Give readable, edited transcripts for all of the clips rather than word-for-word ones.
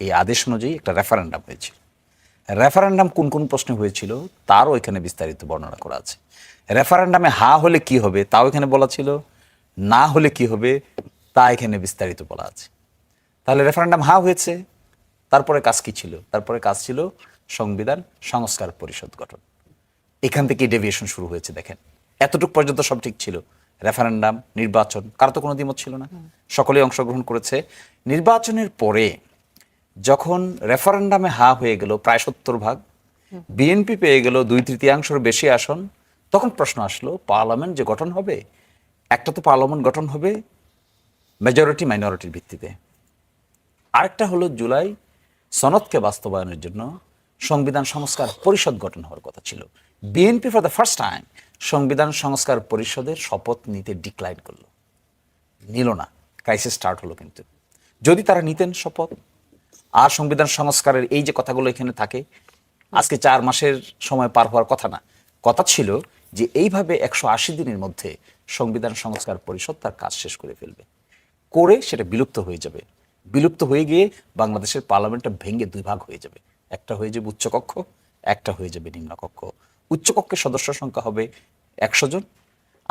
এই আদেশ অনুযায়ী একটা রেফারেন্ডাম হয়েছিল। রেফারেন্ডাম কোন কোন প্রশ্নে হয়েছিল তারও এখানে বিস্তারিত বর্ণনা করা আছে। রেফারেন্ডামে হা হলে কি হবে তাও এখানে বলা ছিল, না হলে কি হবে তা এখানে বিস্তারিত বলা আছে। তাহলে রেফারেন্ডাম হা হয়েছে, তারপরে কাজ কি ছিল? তারপরে কাজ ছিল সংবিধান সংস্কার পরিষদ গঠন। এখান থেকে ডেভিয়েশন শুরু হয়েছে। দেখেন, এতটুকু পর্যন্ত সব ঠিক ছিল। রেফারেন্ডাম, নির্বাচন, কারো তো কোনো দ্বিমত ছিল না, সকলেই অংশগ্রহণ করেছে। নির্বাচনের পরে যখন রেফারেন্ডামে হা হয়ে গেল প্রায় 70%, বিএনপি পেয়ে গেল 2/3 বেশি আসন, তখন প্রশ্ন আসলো পার্লামেন্ট যে গঠন হবে, একটা তো পার্লামেন্ট গঠন হবে মেজরিটি মাইনরিটির ভিত্তিতে, আরেকটা হলো জুলাই সনদকে বাস্তবায়নের জন্য সংবিধান সংস্কার পরিষদ গঠন হওয়ার কথা ছিল। BNP for the first time সংবিধান সংস্কার পরিষদের শপথ নিতে ডিক্লাইন করলো, নিল না। ক্রাইসিস স্টার্ট হলো। কিন্তু যদি তারা নিতেন শপথ, আর সংবিধান সংস্কারের এই যে কথাগুলো এখানে থাকে, আজকে 4 মাসের সময় পার হওয়ার কথা না, কথা ছিল যে এইভাবে 180 দিনের মধ্যে সংবিধান সংস্কার পরিষদ তার কাজ শেষ করে ফেলবে, করে সেটা বিলুপ্ত হয়ে যাবে। বিলুপ্ত হয়ে গিয়ে বাংলাদেশের পার্লামেন্টটা ভেঙে 2 ভাগ হয়ে যাবে, একটা হয়ে যাবে উচ্চকক্ষ, একটা হয়ে যাবে নিম্নকক্ষ। উচ্চকক্ষের সদস্য সংখ্যা হবে 100 জন,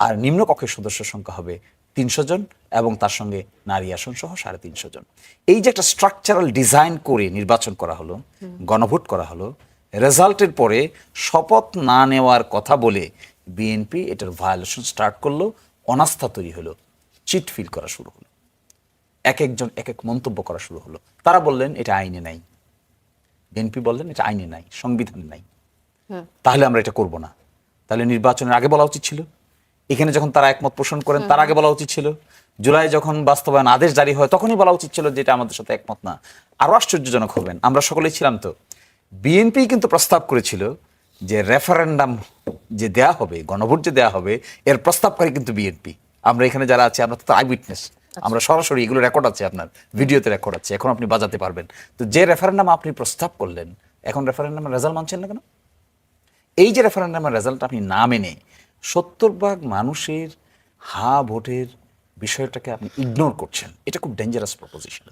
আর নিম্নকক্ষের সদস্য সংখ্যা হবে 300 জন, এবং তার সঙ্গে নারী আসন সহ 350 জন। এই যে একটা স্ট্রাকচারাল ডিজাইন করে নির্বাচন করা হলো, গণভোট করা হলো, রেজাল্টের পরে শপথ না নেওয়ার কথা বলে বিএনপি এটার ভায়োলেশন স্টার্ট করলো, অনাস্থা তৈরি হলো, চিট ফিল করা শুরু হলো, এক একজন এক এক মন্তব্য করা শুরু হলো। তারা বললেন এটা আইনে নাই, বিএনপি বললেন এটা আইনে নাই, সংবিধানে নাই, তাহলে আমরা এটা করব না। তাহলে নির্বাচনের আগে বলা উচিত ছিল। এখানে যখন তারা একমত পোষণ করেন তার আগে বলা উচিত ছিল। জুলাই যখন বাস্তবায়ন আদেশ জারি হয় তখনই বলা উচিত ছিল যে এটা আমাদের সাথে একমত না। আরো আশ্চর্যজনক হবেন, আমরা সকলেই ছিলাম তো, বিএনপি কিন্তু প্রস্তাব করেছিল যে রেফারেন্ডাম যে দেয়া হবে, গণভোট যে দেয়া হবে, এর প্রস্তাবকারী কিন্তু বিএনপি। আমরা এখানে যারা আছি আমরা তো আই উইটনেস, আমরা সরাসরি এগুলো রেকর্ড আছে, আপনার ভিডিওতে রেকর্ড আছে, এখন আপনি বাজাতে পারবেন। তো যে রেফারেন্ডাম আপনি প্রস্তাব করলেন, এখন রেফারেন্ডামের রেজাল্ট মানছেন না কেন? এই যে রেফারেন্ডামের রেজাল্ট আপনি না মেনে 70% মানুষের হা ভোটের বিষয়টাকে আপনি ইগনোর করছেন, এটা খুব ডেঞ্জারাস প্রপোজিশন।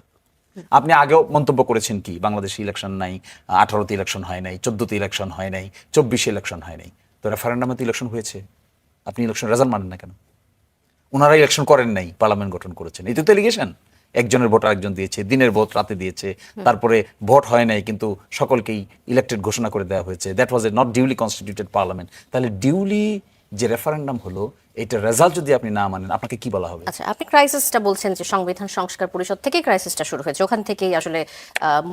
আপনি আগেও মন্তব্য করেছেন কি বাংলাদেশে ইলেকশন নাই, 18তে ইলেকশন হয় নাই, 14তে ইলেকশন হয় নাই, 24-এ ইলেকশন হয় নাই। তো রেফারেন্ডামে তো ইলেকশন হয়েছে, আপনি ইলেকশন রেজাল্ট মানেন না কেন? ওনারা ইলেকশন করেন নাই, পার্লামেন্ট গঠন করেছেন, এই তো এলিগেশন। একজনের ভোট আরেকজন দিয়েছে, দিনের ভোট রাতে দিয়েছে, তারপরে ভোট হয় নাই কিন্তু সকলকেই ইলেক্টেড ঘোষণা করে দেওয়া হয়েছে। That was A not duly constituted parliament. তাহলে ডিউলি যে রেফারেন্ডাম হলো, এটা রেজাল্ট যদি আপনি না মানেন, আপনাকে কি বলা হবে? আচ্ছা, আপনি ক্রাইসিসটা বলছেন যে সংবিধান সংস্কার পরিষদ থেকেই ক্রাইসিসটা শুরু হয়েছে, ওখান থেকেই আসলে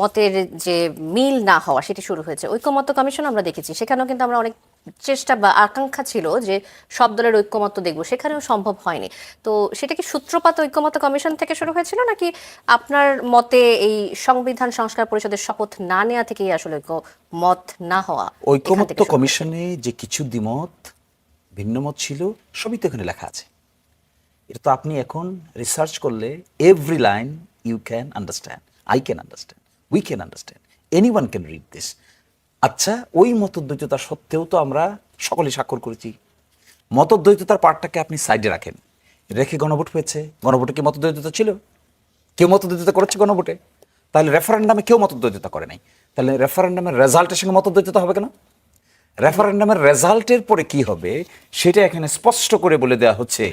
মতের যে মিল না হওয়া সেটি শুরু হয়েছে। ঐক্যমত্য কমিশন আমরা দেখেছি, সেখানেও কিন্তু আমরা অনেক চেষ্টা বা আকাঙ্ক্ষা ছিল যে সব দলের ঐক্যমত্য দেখব, সেখানেও সম্ভব হয়নি। তো সেটা কি সূত্রপাত ঐক্যমত্য কমিশন থেকে শুরু হয়েছিল, নাকি আপনার মতে এই সংবিধান সংস্কার পরিষদের শপথ না নেওয়া থেকেই আসলে ঐক্যমত না হওয়া? ঐক্যমত্য কমিশনে যে কিছু দ্বিমত ভিন্নমত ছিল, সবই তো এখানে লেখা আছে। এটা তো আপনি এখন রিসার্চ করলে every line you can understand, I can understand, we can understand, anyone can read this. আচ্ছা, ওই মতদ্বৈততা সত্ত্বেও তো আমরা সকলে স্বাক্ষর করেছি। মতদ্বৈততার পার্টটাকে আপনি সাইডে রাখেন, রেখে গণভোট হয়েছে। গণভোটে কি মতদ্বৈততা ছিল? কেউ মতদ্বৈততা করেছে গণভোটে? তাহলে রেফারেন্ডামে কেউ মতদ্বৈততা করে নাই, তাহলে রেফারেন্ডামের রেজাল্টের সঙ্গে মতদ্বৈততা হবে কেন? রেফারেন্ডামের রেজাল্টের পরে কি হবে সেটা এখানে স্পষ্ট করে বলে দেওয়া হচ্ছে।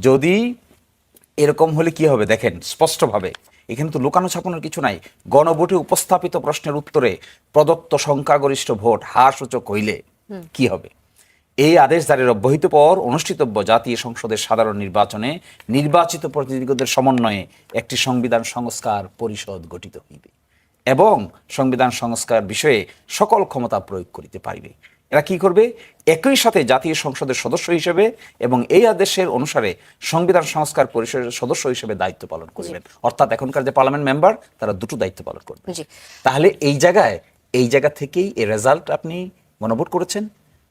যদি এরকম হলে কি হবে দেখেন স্পষ্টভাবে, এখানে তো লুকানো ছাপানোর কিছু নাই। গণভোটে উপস্থাপিত প্রশ্নের উত্তরে প্রদত্ত সংখ্যাগরিষ্ঠ ভোট হারসূচক হইলে কি হবে? এই আদেশ জারির অব্যাহত পর অনুষ্ঠিতব্য জাতীয় সংসদের সাধারণ নির্বাচনে নির্বাচিত প্রতিনিধিদের সমন্বয়ে একটি সংবিধান সংস্কার পরিষদ গঠিত হইবে এবং সংবিধান সংস্কার বিষয়ে সকল ক্ষমতা প্রয়োগ করিতে পারিবে। এরা কি করবে? একই সাথে জাতীয় সংসদের সদস্য হিসেবে এবং এই আদেশের অনুসারে সংবিধান সংস্কার পরিষদের সদস্য হিসেবে দায়িত্ব পালন করবেন। অর্থাৎ এখনকার যে পার্লামেন্ট মেম্বার, তারা দুটো দায়িত্ব পালন করবেন। তাহলে এই জায়গা থেকেই এই রেজাল্ট আপনি গণভোট করেছেন,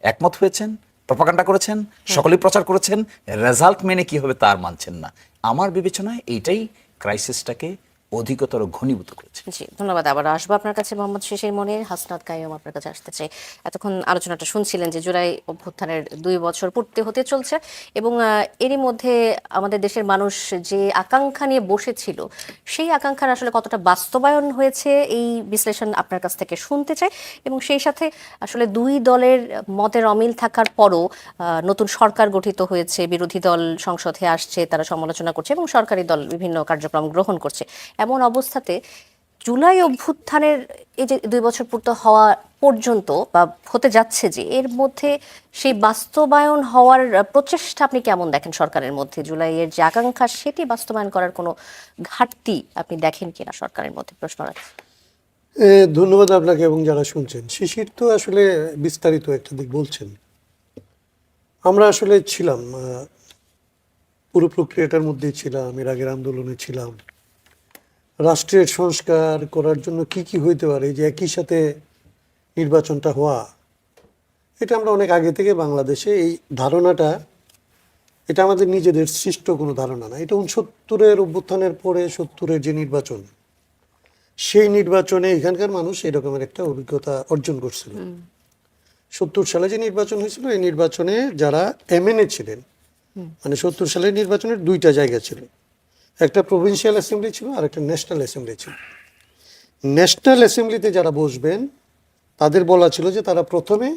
একমত হয়েছেন, প্রপাগান্ডা করেছেন, সকলেই প্রচার করেছেন, রেজাল্ট মেনে কি হবে তার মানছেন না। আমার বিবেচনায় এইটাই ক্রাইসিসটাকে অধিকতর ঘনীভূত করেছে। জি, ধন্যবাদ। আবার আসবো আপনার কাছে মোহাম্মদ শিশির মনির। হাসনাত কাইয়ুম, আপনার কাছে আসতে চাই। এতক্ষণ আলোচনাটা শুনছিলেন যে জুলাই অভ্যুত্থানের 2 বছর পূর্তি হতে চলছে এবং এরই মধ্যে আমাদের দেশের মানুষ যে আকাঙ্ক্ষা নিয়ে বসেছিল সেই আকাঙ্ক্ষার আসলে কতটা বাস্তবায়ন হয়েছে এই বিশ্লেষণ আপনার কাছ থেকে শুনতে চাই এবং সেই সাথে আসলে দুই দলের মতের অমিল থাকার পরও নতুন সরকার গঠিত হয়েছে, বিরোধী দল সংসদে আসছে, তারা সমালোচনা করছে এবং সরকারি দল বিভিন্ন কার্যক্রম গ্রহণ করছে। এমন অবস্থাতে জুলাই অভ্যুত্থানের এই যে 2 বছর পূর্ত হওয়া পর্যন্ত বা হতে যাচ্ছে যে এর মধ্যে সেই বাস্তবায়ন হওয়ার প্রচেষ্টা আপনি কেমন দেখেন সরকারের মধ্যে? জুলাইয়ের যে আকাঙ্ক্ষা সেটি বাস্তবায়ন করার কোনো ঘাটতি আপনি দেখেন কিনা সরকারের মধ্যে? প্রশ্ন রাখছি। ধন্যবাদ আপনাকে এবং যারা শুনছেন। শিশির তো আসলে বিস্তারিত একটা দিক বলছেন। আমরা আসলে ছিলাম পুরো প্রক্রিয়াটার মধ্যেই ছিলাম, এর আগের আন্দোলনে ছিলাম। রাষ্ট্রের সংস্কার করার জন্য কি কি হইতে পারে, এই যে একই সাথে নির্বাচনটা হওয়া, এটা আমরা অনেক আগে থেকে বাংলাদেশে এই ধারণাটা, এটা আমাদের নিজেদের সৃষ্ট কোনো ধারণা না। এটা 69-এর অভ্যুত্থানের পরে 70-এর যে নির্বাচন, সেই নির্বাচনে এখানকার মানুষ এরকমের একটা অভিজ্ঞতা অর্জন করছিল। 70 সালে যে নির্বাচন হয়েছিল, এই নির্বাচনে যারা এমএনএ ছিলেন, মানে 70 সালের নির্বাচনের 2টা জায়গা ছিল, একটা প্রভিন্সিয়াল অ্যাসেম্বলি ছিল আর একটা ন্যাশনাল অ্যাসেম্বলি ছিল। ন্যাশনাল অ্যাসেম্বলিতে যারা বসবেন তাদের বলা ছিল যে তারা প্রথমে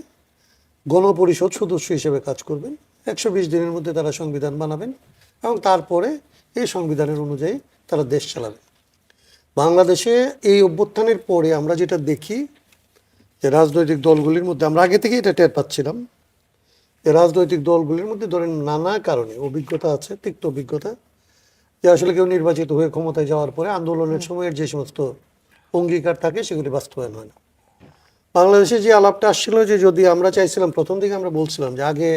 গণপরিষদ সদস্য হিসেবে কাজ করবেন, 120 দিনের মধ্যে তারা সংবিধান বানাবেন এবং তারপরে এই সংবিধানের অনুযায়ী তারা দেশ চালাবেন। বাংলাদেশে এই অভ্যুত্থানের পরে আমরা যেটা দেখি যে রাজনৈতিক দলগুলির মধ্যে, আমরা আগে থেকে এটা টের পাচ্ছিলাম যে রাজনৈতিক দলগুলির মধ্যে ধরেন নানা কারণে অভিজ্ঞতা আছে, তিক্ত অভিজ্ঞতা, যে আসলে কেউ নির্বাচিত হয়ে ক্ষমতায় যাওয়ার পরে আন্দোলনের সময়ের যে সমস্ত অঙ্গীকার থাকে সেগুলি বাস্তবায়ন হয় না। বাংলাদেশে যে আলাপটা আসছিল যে যদি আমরা চাইছিলাম, প্রথম দিকে আমরা বলছিলাম যে আগে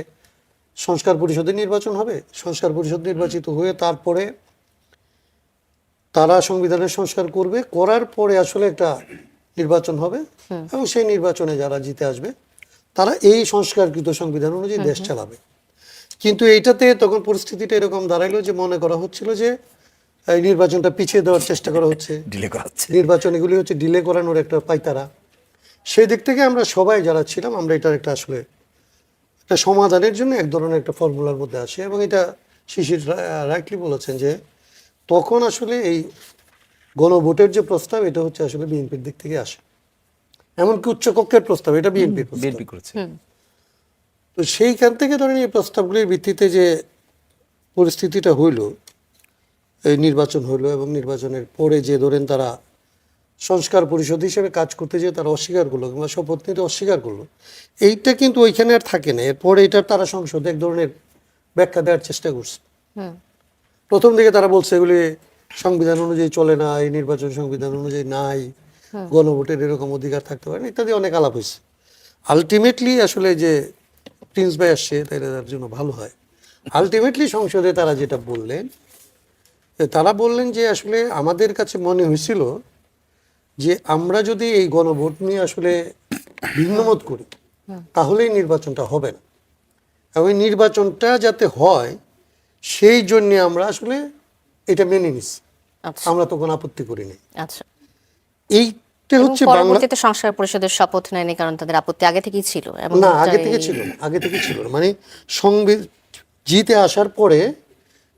সংস্কার পরিষদের নির্বাচন হবে, সংস্কার পরিষদ নির্বাচিত হয়ে তারপরে তারা সংবিধানের সংস্কার করবে, করার পরে আসলে একটা নির্বাচন হবে এবং সেই নির্বাচনে যারা জিতে আসবে তারা এই সংস্কারকৃত সংবিধান অনুযায়ী দেশ চালাবে। কিন্তু এইটাতে তখন পরিস্থিতিটা এরকম দাঁড়াইলো যে মনে করা হচ্ছিল যে এই নির্বাচনটা পিছিয়ে দেওয়ার চেষ্টা করা হচ্ছে, ডিলে করাচ্ছে, নির্বাচন এগুলি হচ্ছে ডিলে করানোর একটা পাইতারা। সেই দিক থেকে আমরা সবাই যারা ছিলাম, আমরা এটার একটা আসলে একটা সমাধানের জন্য এক ধরনের একটা ফর্মুলার মধ্যে আসে এবং এটা শিশির রাইটলি বলেছেন যে তখন আসলে এই গণভোটের যে প্রস্তাব, এটা হচ্ছে আসলে বিএনপির দিক থেকে আসে, এমনকি উচ্চকক্ষের প্রস্তাব, এটা বিএনপির প্রস্তাব। বিএনপি করেছে। তো সেইখান থেকে ধরেন এই প্রস্তাবগুলির ভিত্তিতে যে পরিস্থিতিটা হইল, এই নির্বাচন হইলো এবং নির্বাচনের পরে যে ধরেন তারা সংস্কার পরিষদ হিসেবে কাজ করতে যেয়ে তারা অস্বীকার করলো কিংবা শপথ নিতে অস্বীকার করলো, এইটা কিন্তু ওইখানে আর থাকে না। এরপরে এটা তারা সংসদে এক ধরনের ব্যাখ্যা দেওয়ার চেষ্টা করছে। প্রথম দিকে তারা বলছে এগুলি সংবিধান অনুযায়ী চলে না, এই নির্বাচন সংবিধান অনুযায়ী নাই, গণভোটের এরকম অধিকার থাকতে পারে ইত্যাদি অনেক আলাপ হয়েছে। আলটিমেটলি আসলে যে প্রিন্স ভাই আসছে তাই তার জন্য ভালো হয়। আলটিমেটলি সংসদে তারা যেটা বললেন, তারা বললেন যে আসলে আমাদের কাছে মনে হয়েছিল যে আমরা যদি এই গণভোট নিয়ে আসলে ভিন্নমত করি তাহলেই নির্বাচনটা হবে না, এবং এই নির্বাচনটা যাতে হয় সেই জন্য আমরা আসলে এটা মেনে নিছি, আচ্ছা আমরা তখন আপত্তি করিনি। আচ্ছা। এইটা এবং হচ্ছে বাংলা, পরবর্তীতে সংস্কার পরিষদের শপথ নেয়নি কারণ তাদের আপত্তি আগে থেকেই ছিল। না আগে থেকে ছিল না, আগে থেকে ছিল না, মানে সংবিধান জিতে আসার পরে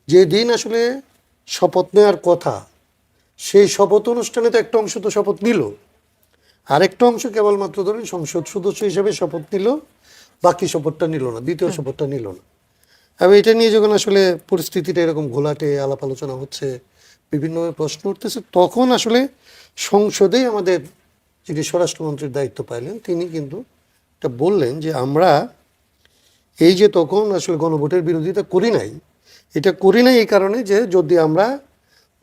যেদিন আসলে শপথ নেওয়ার কথা, সেই শপথ অনুষ্ঠানে তো একটা অংশ তো শপথ নিল, আরেকটা অংশ কেবলমাত্র ধরেন সংসদ সদস্য হিসেবে শপথ নিল, বাকি শপথটা নিল না, দ্বিতীয় শপথটা নিল না। এবং এটা নিয়ে যখন আসলে পরিস্থিতিটা এরকম ঘোলাটে আলাপ আলোচনা হচ্ছে, বিভিন্ন প্রশ্ন উঠতেছে, তখন আসলে সংসদেই আমাদের যিনি স্বরাষ্ট্রমন্ত্রীর দায়িত্ব পাইলেন তিনি কিন্তু এটা বললেন যে আমরা এই যে তখন আসলে গণভোটের বিরোধিতা করি নাই, এটা করি নাই এই কারণে যে যদি আমরা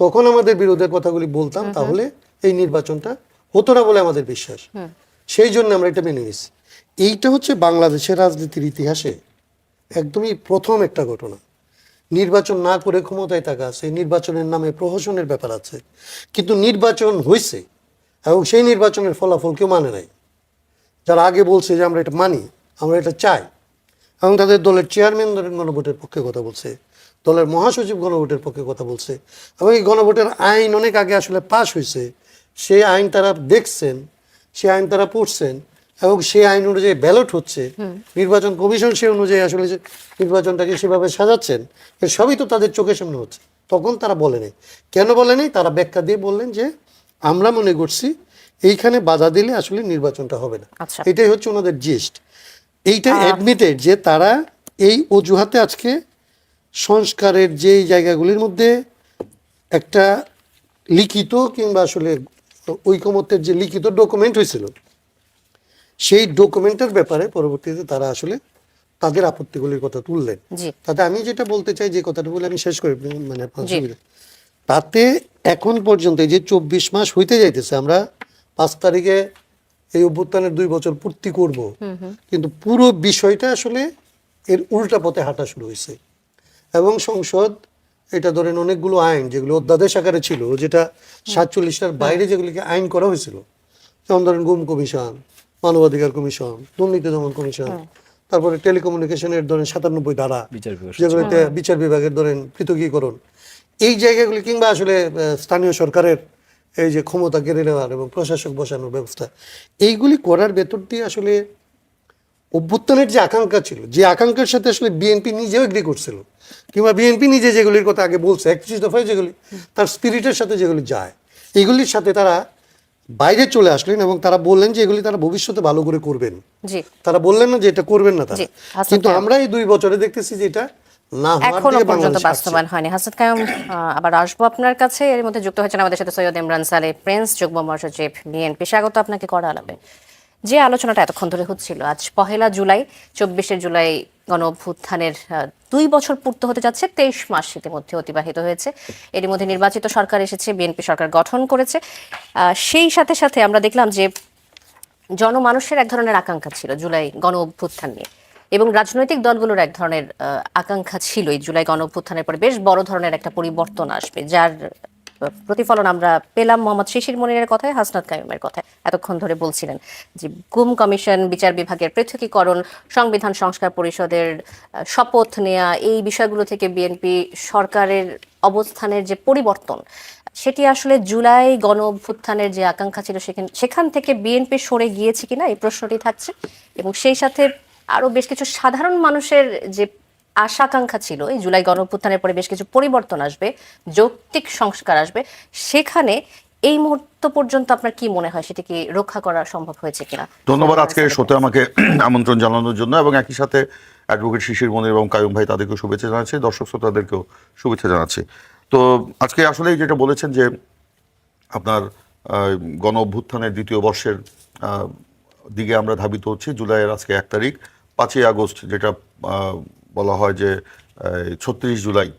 তখন আমাদের বিরোধের কথাগুলি বলতাম তাহলে এই নির্বাচনটা হতো না বলে আমাদের বিশ্বাস, সেই জন্য আমরা এটা মেনে নিছি। এইটা হচ্ছে বাংলাদেশের রাজনীতির ইতিহাসে একদমই প্রথম একটা ঘটনা। নির্বাচন না করে ক্ষমতায় থাকা আছে, নির্বাচনের নামে প্রহসনের ব্যাপার আছে, কিন্তু নির্বাচন হয়েছে এবং সেই নির্বাচনের ফলাফল কেউ মানে নাই। যারা আগে বলছে যে আমরা এটা মানি, আমরা এটা চাই, এবং তাদের দলের চেয়ারম্যান ধরেন গণভোটের পক্ষে কথা বলছে, দলের মহাসচিব গণভোটের পক্ষে কথা বলছে, এবং এই গণভোটের আইন অনেক আগে আসলে পাশ হয়েছে, সেই আইন তারা দেখছেন, সেই আইন তারা পড়ছেন, এবং সেই আইন অনুযায়ী ব্যালট হচ্ছে, নির্বাচন কমিশন সে অনুযায়ী আসলে যে নির্বাচনটাকে সেভাবে সাজাচ্ছেন, এর সবই তো তাদের চোখের সামনে হচ্ছে। তখন তারা বলেনি। কেন বলেনি? তারা ব্যাখ্যা দিয়ে বললেন যে আমরা মনে করছি এইখানে বাধা দিলে আসলে নির্বাচনটা হবে না। আচ্ছা। এটাই হচ্ছে ওনাদের জিস্ট। এইটা অ্যাডমিটেড যে তারা এই অজুহাতে আজকে সংস্কারের যে জায়গাগুলির মধ্যে একটা লিখিত কিংবা আসলে ঐকমত্যের যে লিখিত ডকুমেন্ট হয়েছিল, সেই ডকুমেন্টের ব্যাপারে পরবর্তীতে তারা আসলে তাদের আপত্তিগুলির কথা তুললেন। জি তাতে আমি যেটা বলতে চাই, যে কথাটা বলে আমি শেষ করি, মানে আপনার জি। সুবিধা, তাতে এখন পর্যন্ত এই যে 24 মাস হইতে যাইতেছে, আমরা 5 তারিখে এই অভ্যুত্থানের 2 বছর পূর্তি করব, কিন্তু পুরো বিষয়টা আসলে এর উল্টা পথে হাঁটা শুরু হয়েছে। এবং সংসদ, এটা ধরেন অনেকগুলো আইন যেগুলো অধ্যাদেশ আকারে ছিল, যেটা 47টার বাইরে যেগুলিকে আইন করা হয়েছিল, যেমন ধরেন গুম কমিশন, মানবাধিকার কমিশন, দুর্নীতি দমন কমিশন, তারপরে টেলিকমিউনিকেশনের ধরেন 97 ধারা, যেগুলোতে বিচার বিভাগের ধরেন পৃথকীকরণ, এই জায়গাগুলি, কিংবা আসলে স্থানীয় সরকারের এই যে ক্ষমতা কেড়ে নেওয়ার এবং প্রশাসক বসানোর ব্যবস্থা, এইগুলি করার ভেতর দিয়ে আসলে অভ্যুত্থানের যে আকাঙ্ক্ষা ছিল, যে আকাঙ্ক্ষার সাথে আসলে বিএনপি নিজেও এগ্রি করছিল, কিংবা বিএনপি নিজে যেগুলির কথা আগে বলছে 31 দফায়, যেগুলি তার স্পিরিটের সাথে যেগুলি যায়, এগুলির সাথে তারা বাইরে চলে আসলেন, এবং তারা বললেন যে এগুলি তারা ভবিষ্যতে ভালো করে করবেন। জি তারা বললেন না যে এটা করবেন না তারা, জি, হাসান কিন্তু কায়ুম। আমরা এই 2 বছরে দেখতেছি যে এটা না হওয়ার এখনো দিকে পর্যন্ত বাংলাদেশ আসছে। বাস্তবায়ন হয়নি। হাসান কায়ুম, আবার আসবো আপনার কাছে। এর মধ্যে যুক্ত হয়েছেন আমাদের সাথে সৈয়দ ইমরান সালে প্রিন্স, যুগ্ম মহাসচিব বিএনপি। স্বাগত আপনাকে করা আলাপে। যে আলোচনাটা এতক্ষণ ধরে হচ্ছিল, আজ 1 জুলাই, 24 জুলাই গণ অভ্যুত্থানের 2 বছর পূর্ত হতে যাচ্ছে। 23 মাস ইতিমধ্যে অতিবাহিত হয়েছে। এর মধ্যে নির্বাচিত সরকার এসেছে, বিএনপি সরকার গঠন করেছে। সেই সাথে সাথে আমরা দেখলাম যে জনমানুষের এক ধরনের আকাঙ্ক্ষা ছিল জুলাই গণ অভ্যুত্থান নিয়ে, এবং রাজনৈতিক দলগুলোর এক ধরনের আকাঙ্ক্ষা ছিল এই জুলাই গণ অভ্যুত্থানের পরে বেশ বড় ধরনের একটা পরিবর্তন আসবে, যার প্রতিফলন আমরা পেলাম মোহাম্মদ শিশির মনিরের কথায়, হাসনাত কায়ুমের কথায়। এতক্ষণ ধরে বলছিলেন যে গুম কমিশন, বিচার বিভাগের পৃথকীকরণ, সংবিধান সংস্কার পরিষদের শপথ নেয়া, এই বিষয়গুলো থেকে বিএনপি সরকারের অবস্থানের যে পরিবর্তন, সেটি আসলে জুলাই গণ অভ্যুত্থানের যে আকাঙ্ক্ষা ছিল সেখান থেকে বিএনপি সরে গিয়েছে কিনা, এই প্রশ্নটি থাকছে। এবং সেই সাথে আরো বেশ কিছু সাধারণ মানুষের যে আশা আকাঙ্ক্ষা ছিল এই জুলাই গণ অভ্যুত্থানের পরে বেশ কিছু পরিবর্তন আসবে, যৌক্তিক সংস্কার আসবে, সেখানে এই মুহূর্ত পর্যন্ত আপনার কি মনে হয় সেটা কি রক্ষা করা সম্ভব হয়েছে কিনা? ধন্যবাদ আজকে শোতে আমাকে আমন্ত্রণ জানানোর জন্য, এবং একই সাথে অ্যাডভোকেট শিশির মনির এবং কায়ুম ভাই, তাদেরকেও শুভেচ্ছা জানাচ্ছি, দর্শক শ্রোতাদেরকেও শুভেচ্ছা জানাচ্ছি। তো আজকে আসলে যেটা বলেছেন যে আপনার গণ অভ্যুত্থানের 2য় বর্ষের দিকে আমরা ধাবিত হচ্ছি। জুলাইয়ের আজকে 1 তারিখ, 5ই আগস্ট যেটা বলা হয় যে 36 জুলাই,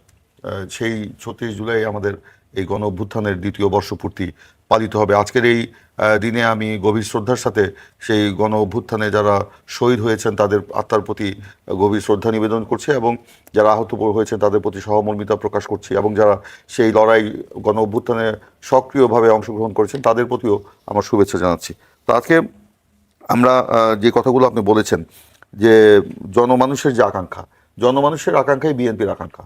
সেই 36 জুলাই আমাদের এই গণ অভ্যুত্থানের 2য় বর্ষপূর্তি পালিত হবে। আজকের এই দিনে আমি গভীর শ্রদ্ধার সাথে সেই গণ অভ্যুত্থানে যারা শহীদ হয়েছেন তাদের আত্মার প্রতি গভীর শ্রদ্ধা নিবেদন করছি, এবং যারা আহত হয়েছেন তাদের প্রতি সহমর্মিতা প্রকাশ করছি, এবং যারা সেই লড়াই গণ অভ্যুত্থানে সক্রিয়ভাবে অংশগ্রহণ করেছেন তাদের প্রতিও আমার শুভেচ্ছা জানাচ্ছি। তো আজকে আমরা যে কথাগুলো আপনি বলেছেন যে জনমানুষের যে আকাঙ্ক্ষা, জনমানুষের আকাঙ্ক্ষাই বিএনপির আকাঙ্ক্ষা।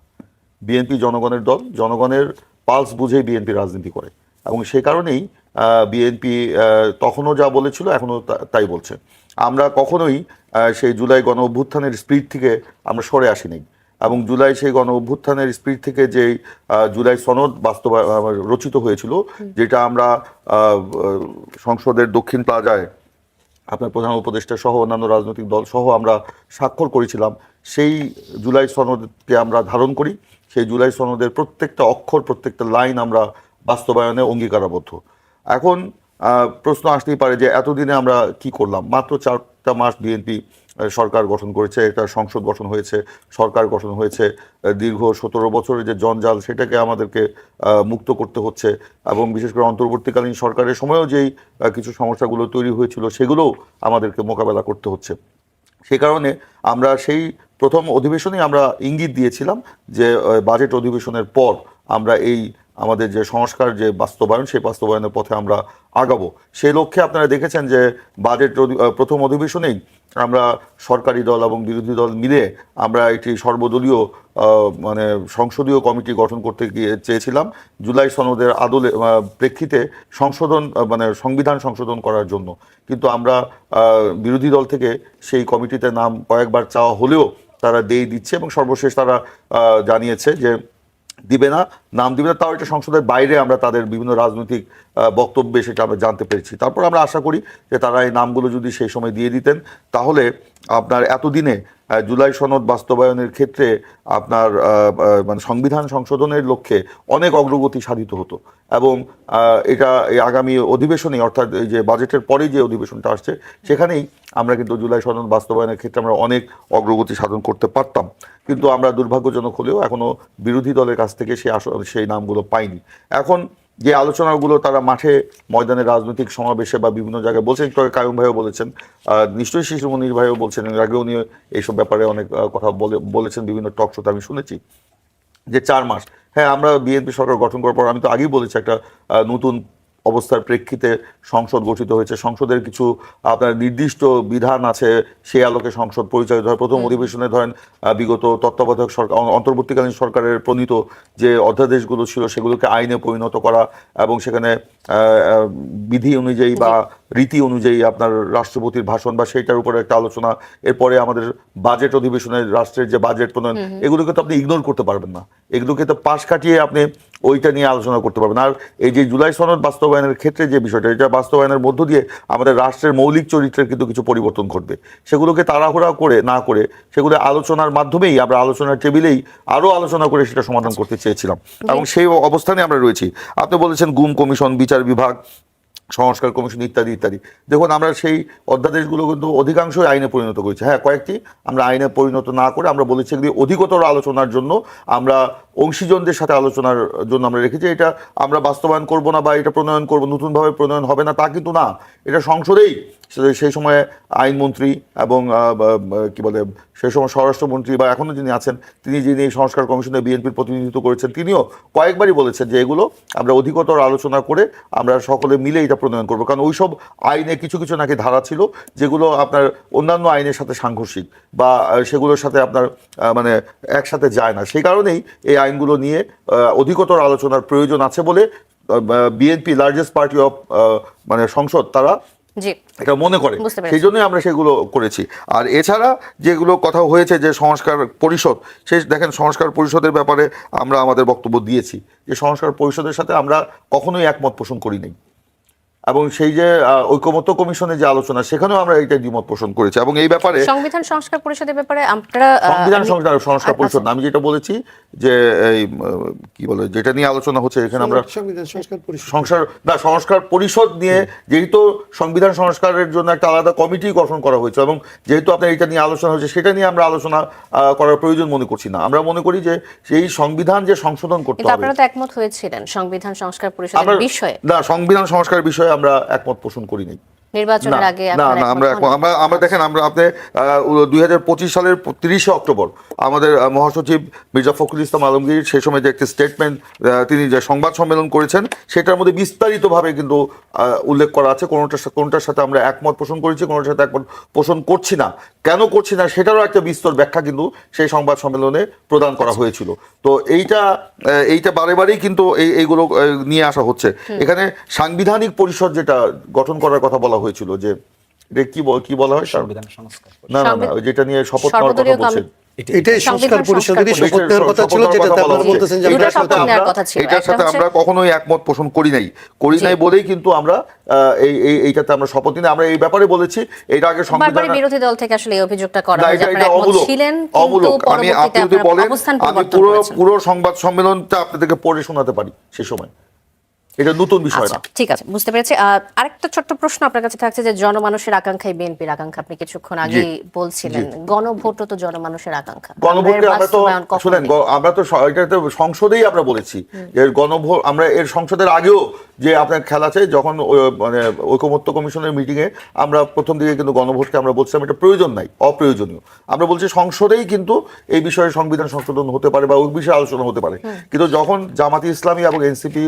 বিএনপি জনগণের দল, জনগণের পালস বুঝেই বিএনপি রাজনীতি করে, এবং সে কারণেই বিএনপি তখনও যা বলেছিল এখনও তাই বলছে। আমরা কখনোই সেই জুলাই গণ অভ্যুত্থানের স্পিরিট থেকে আমরা সরে আসিনি, এবং জুলাই সেই গণ অভ্যুত্থানের স্পিরিট থেকে যেই জুলাই সনদ রচিত হয়েছিল, যেটা আমরা সংসদের দক্ষিণ প্লাজায় আপনার প্রধান উপদেষ্টা সহ অন্যান্য রাজনৈতিক দল সহ আমরা স্বাক্ষর করেছিলাম, সেই জুলাই সনদকে আমরা ধারণ করি। সেই জুলাই সনদের প্রত্যেকটা অক্ষর, প্রত্যেকটা লাইন আমরা বাস্তবায়নে অঙ্গীকারাবদ্ধ। এখন প্রশ্ন আসতেই পারে যে এতদিনে আমরা কি করলাম? মাত্র 4টা মাস বিএনপি সরকার গঠন করেছে, এটা সংসদ গঠন হয়েছে, সরকার গঠন হয়েছে। দীর্ঘ 17 বছরের যে জঞ্জাল, সেটাকে আমাদেরকে মুক্ত করতে হচ্ছে, এবং বিশেষ করে অন্তর্বর্তীকালীন সরকারের সময়ও যেই কিছু সমস্যাগুলো তৈরি হয়েছিল সেগুলোও আমাদেরকে মোকাবেলা করতে হচ্ছে। সে কারণে আমরা সেই প্রথম অধিবেশনেই আমরা ইঙ্গিত দিয়েছিলাম যে বাজেট অধিবেশনের পর আমরা এই আমাদের যে সংস্কার যে বাস্তবায়ন, সেই বাস্তবায়নের পথে আমরা আগাবো। সেই লক্ষ্যে আপনারা দেখেছেন যে বাজেট প্রথম অধিবেশনেই আমরা সরকারি দল এবং বিরোধী দল মিলে আমরা একটি সর্বদলীয় মানে সংসদীয় কমিটি গঠন করতে গিয়ে চেয়েছিলাম জুলাই সনদের আদলে প্রেক্ষিতে সংশোধন মানে সংবিধান সংশোধন করার জন্য। কিন্তু আমরা বিরোধী দল থেকে সেই কমিটিতে নাম কয়েকবার চাওয়া হলেও তারা দিচ্ছে এবং সর্বশেষ তারা জানিয়েছে যে দিবে না, নাম দিবে না। তাও এটা সংসদের বাইরে আমরা তাদের বিভিন্ন রাজনৈতিক বক্তব্যে সেটা আমরা জানতে পেরেছি। তারপর আমরা আশা করি যে তারা এই নামগুলো যদি সেই সময় দিয়ে দিতেন তাহলে আপনার এতদিনে জুলাই সনদ বাস্তবায়নের ক্ষেত্রে আপনার মানে সংবিধান সংশোধনের লক্ষ্যে অনেক অগ্রগতি সাধিত হতো এবং এটা এই আগামী অধিবেশনে অর্থাৎ এই যে বাজেটের পরেই যে অধিবেশনটা আসছে সেখানেই আমরা কিন্তু জুলাই সনদ বাস্তবায়নের ক্ষেত্রে আমরা অনেক অগ্রগতি সাধন করতে পারতাম। কিন্তু আমরা দুর্ভাগ্যজনক হলেও এখনো বিরোধী দলের কাছ থেকে সেই নামগুলো পাইনি। এখন যে আলোচনাগুলো তারা মাঠে ময়দানে রাজনৈতিক সমাবেশে বা বিভিন্ন জায়গায় বলছেন, একটু আগে কায়ুম ভাইও বলেছেন, নিশ্চয়ই শিশির মনির ভাইও বলছেন, এর আগেও উনি এইসব ব্যাপারে অনেক কথা বলেছেন বিভিন্ন টক শোতে আমি শুনেছি যে 4 মাস। হ্যাঁ, আমরা বিএনপি সরকার গঠন করার পর আমি তো আগেই বলেছি একটা নতুন অবস্থার প্রেক্ষিতে সংসদ গঠিত হয়েছে, সংসদের কিছু আপনার নির্দিষ্ট বিধান আছে, সেই আলোকে সংসদ পরিচালিত হয়। প্রথম অধিবেশনে ধরেন বিগত তত্ত্বাবধায়ক সরকার অন্তর্বর্তীকালীন সরকারের প্রণীত যে অধ্যাদেশগুলো ছিল সেগুলোকে আইনে পরিণত করা এবং সেখানে বিধি অনুযায়ী বা রীতি অনুযায়ী আপনার রাষ্ট্রপতির ভাষণ বা সেইটার উপরে একটা আলোচনা। এরপরে আমাদের বাজেট অধিবেশনে রাষ্ট্রের যে বাজেট প্রণয়ন, এগুলোকে তো আপনি ইগনোর করতে পারবেন না, এগুলোকে তো পাশ কাটিয়ে আপনি ওইটা নিয়ে আলোচনা করতে পারবেন। আর এই যে জুলাই সনদ বাস্তবায়নের ক্ষেত্রে যে বিষয়টা, এটা বাস্তবায়নের মধ্য দিয়ে আমাদের রাষ্ট্রের মৌলিক চরিত্রের কিন্তু কিছু পরিবর্তন ঘটবে। সেগুলোকে তাড়াহুড়া করে না করে সেগুলো আলোচনার মাধ্যমেই আমরা আলোচনার টেবিলেই আরও আলোচনা করে সেটা সমাধান করতে চেয়েছিলাম এবং সেই অবস্থানে আমরা রয়েছি। আপনি বলেছেন গুম কমিশন, বিচার বিভাগ, সংস্কার কমিশন ইত্যাদি ইত্যাদি। দেখুন, আমরা সেই অধ্যাদেশগুলো কিন্তু অধিকাংশই আইনে পরিণত করেছি। হ্যাঁ, কয়েকটি আমরা আইনে পরিণত না করে আমরা বলেছি এগুলি অধিকতর আলোচনার জন্য, আমরা অংশীজনদের সাথে আলোচনার জন্য আমরা রেখেছি। এটা আমরা বাস্তবায়ন করব না বা এটা প্রণয়ন করব, নতুনভাবে প্রণয়ন হবে না তা কিন্তু না, এটা সংসদেই সেই সময় আইনমন্ত্রী এবং কি বলে সেই সময় স্বরাষ্ট্রমন্ত্রী বা এখনও যিনি আছেন যিনি এই সংস্কার কমিশনে বিএনপির প্রতিনিধিত্ব করেছেন তিনিও কয়েকবারই বলেছেন যে এগুলো আমরা অধিকতর আলোচনা করে আমরা সকলে মিলে এটা প্রণয়ন করবো। কারণ ওইসব আইনে কিছু কিছু নাকি ধারা ছিল যেগুলো আপনার অন্যান্য আইনের সাথে সাংঘর্ষিক বা সেগুলোর সাথে আপনার মানে একসাথে যায় না। সেই কারণেই এই আইনগুলো নিয়ে অধিকতর আলোচনার প্রয়োজন আছে বলে বিএনপি লার্জেস্ট পার্টি অফ মানে সংসদ তারা এটা মনে করে, সেই জন্যই আমরা সেগুলো করেছি। আর এছাড়া যেগুলো কথা হয়েছে যে সংস্কার পরিষদ, সেই দেখেন সংস্কার পরিষদের ব্যাপারে আমরা আমাদের বক্তব্য দিয়েছি যে সংস্কার পরিষদের সাথে আমরা কখনোই একমত পোষণ করিনি এবং সেই যে ঐকমত্য কমিশনের যে আলোচনা সেখানেও আমরা এইটা দ্বিমত পোষণ করেছি এবং এই ব্যাপারে সংবিধান সংস্কার পরিষদের ব্যাপারে আমরা সংবিধান সংস্কার পরিষদ আমি যেটা বলেছি যে এই কি বলে যেটা নিয়ে আলোচনা হচ্ছে এখানে আমরা সংস্কার পরিষদ নিয়ে যেহেতু সংবিধান সংস্কারের জন্য একটা আলাদা কমিটি গঠন করা হয়েছে এবং যেহেতু আপনার এটা নিয়ে আলোচনা হয়েছে সেটা নিয়ে আমরা আলোচনা করার প্রয়োজন মনে করছি না। আমরা মনে করি যে সেই সংবিধান যে সংশোধন করতে হবে, আপনারা তো একমত হয়েছিলেন সংবিধান সংস্কার পরিষদের বিষয়ে। না, সংবিধান সংস্কার বিষয়ে আমরা একমত পোষণ করি নাই নির্বাচনের আগে। আমরা দেখেন আমরা আপনি 2025 সালের 30 অক্টোবর আমাদের মহাসচিব মির্জা ফখরুল ইসলাম আলমগীর সেই সময় যে একটি স্টেটমেন্ট তিনি যে সংবাদ সম্মেলন করেছেন সেটার মধ্যে বিস্তারিতভাবে কিন্তু উল্লেখ করা আছে। কোনটার সাথে আমরা একমত পোষণ করেছি, কোনটার সাথে একমত পোষণ করছি না। কেন করছি না সেটারও একটা বিস্তর ব্যাখ্যা কিন্তু সেই সংবাদ সম্মেলনে প্রদান করা হয়েছিল। তো এইটা বারে বারেই কিন্তু এইগুলো নিয়ে আসা হচ্ছে। এখানে সাংবিধানিক পরিষদ যেটা গঠন করার কথা বলা হয়েছিল যে কি বলা হয় সংবিধান সংস্কার, না যেটা নিয়ে শপথ নেওয়ার কথা বলছেন, এটাই সংস্কার পরিষদেরই শপথ নেওয়ার কথা ছিল, যেটা আপনারা বলতেছেন যে এটার সাথে আমরা কখনোই একমত পোষণ করি নাই বলেই কিন্তু আমরা এইটাতে আমরা শপথ নিই। আমরা এই ব্যাপারে বলেছি এটা আগে সংবিধান বিরোধী দল থেকে আসলে এই অভিযোগটা করা হয় যে আপনারা একমত ছিলেন কিন্তু পরবর্তীতে আপনারা অবস্থান পরিবর্তন করেছেন। পুরো সংবাদ সম্মেলনটা আপনাদেরকে পড়ে শোনাতে পারি সেই সময়, এটা নতুন বিষয় না। ঠিক আছে, বুঝতে পেরেছি। আরেকটা ছোট্ট প্রশ্ন আপনার কাছে থাকছে যে জনমানুষের আকাঙ্ক্ষাই বিএনপির আকাঙ্ক্ষা, আপনি কিছুক্ষণ আগে বলছিলেন গণভোটও তো জনমানুষের আকাঙ্ক্ষা। গণভোটে আমরা তো এটাতে সংসদেই আমরা বলেছি যে গণভোট আমরা এর সংসদের আগেও যে আপনার খেলা আছে যখন মানে ঐকমত্য কমিশনের মিটিংয়ে আমরা প্রথম দিকে কিন্তু গণভোটকে আমরা বলছিলাম এটা প্রয়োজন নাই, অপ্রয়োজনীয়। আমরা বলছি সংসদেই কিন্তু এই বিষয়ে সংবিধান সংশোধন হতে পারে বা ওই বিষয়ে আলোচনা হতে পারে। কিন্তু যখন জামাতি ইসলামী এবং এনসিপি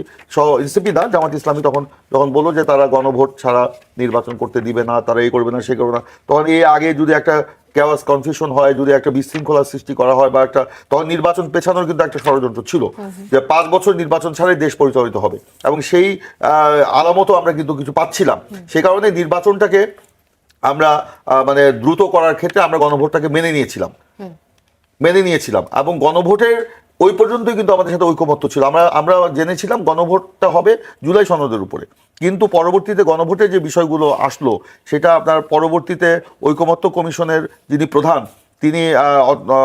এনসিপি না, জামাত ইসলামী তখন যখন বললো যে তারা গণভোট ছাড়া নির্বাচন করতে দিবে না, তারা এই করবে না সে করবে না, তখন এই আগে যদি একটা ক্যাওয়াস কনফিউশন হয়, যদি একটা বিশৃঙ্খলার সৃষ্টি করা হয় বা একটা, তখন নির্বাচন পেছানোর কিন্তু একটা ষড়যন্ত্র ছিল যে 5 বছর নির্বাচন ছাড়াই দেশ পরিচালিত হবে, এবং সেই আলামতও আমরা কিন্তু কিছু পাচ্ছিলাম। সে কারণে নির্বাচনটাকে আমরা মানে দ্রুত করার ক্ষেত্রে আমরা গণভোটটাকে মেনে নিয়েছিলাম এবং গণভোটের ওই পর্যন্তই কিন্তু আমাদের সাথে ঐকমত্য ছিল। আমরা জেনেছিলাম গণভোটটা হবে জুলাই সনদের উপরে, কিন্তু পরবর্তীতে গণভোটের যে বিষয়গুলো আসলো সেটা আপনার পরবর্তীতে ঐকমত্য কমিশনের যিনি প্রধান তিনি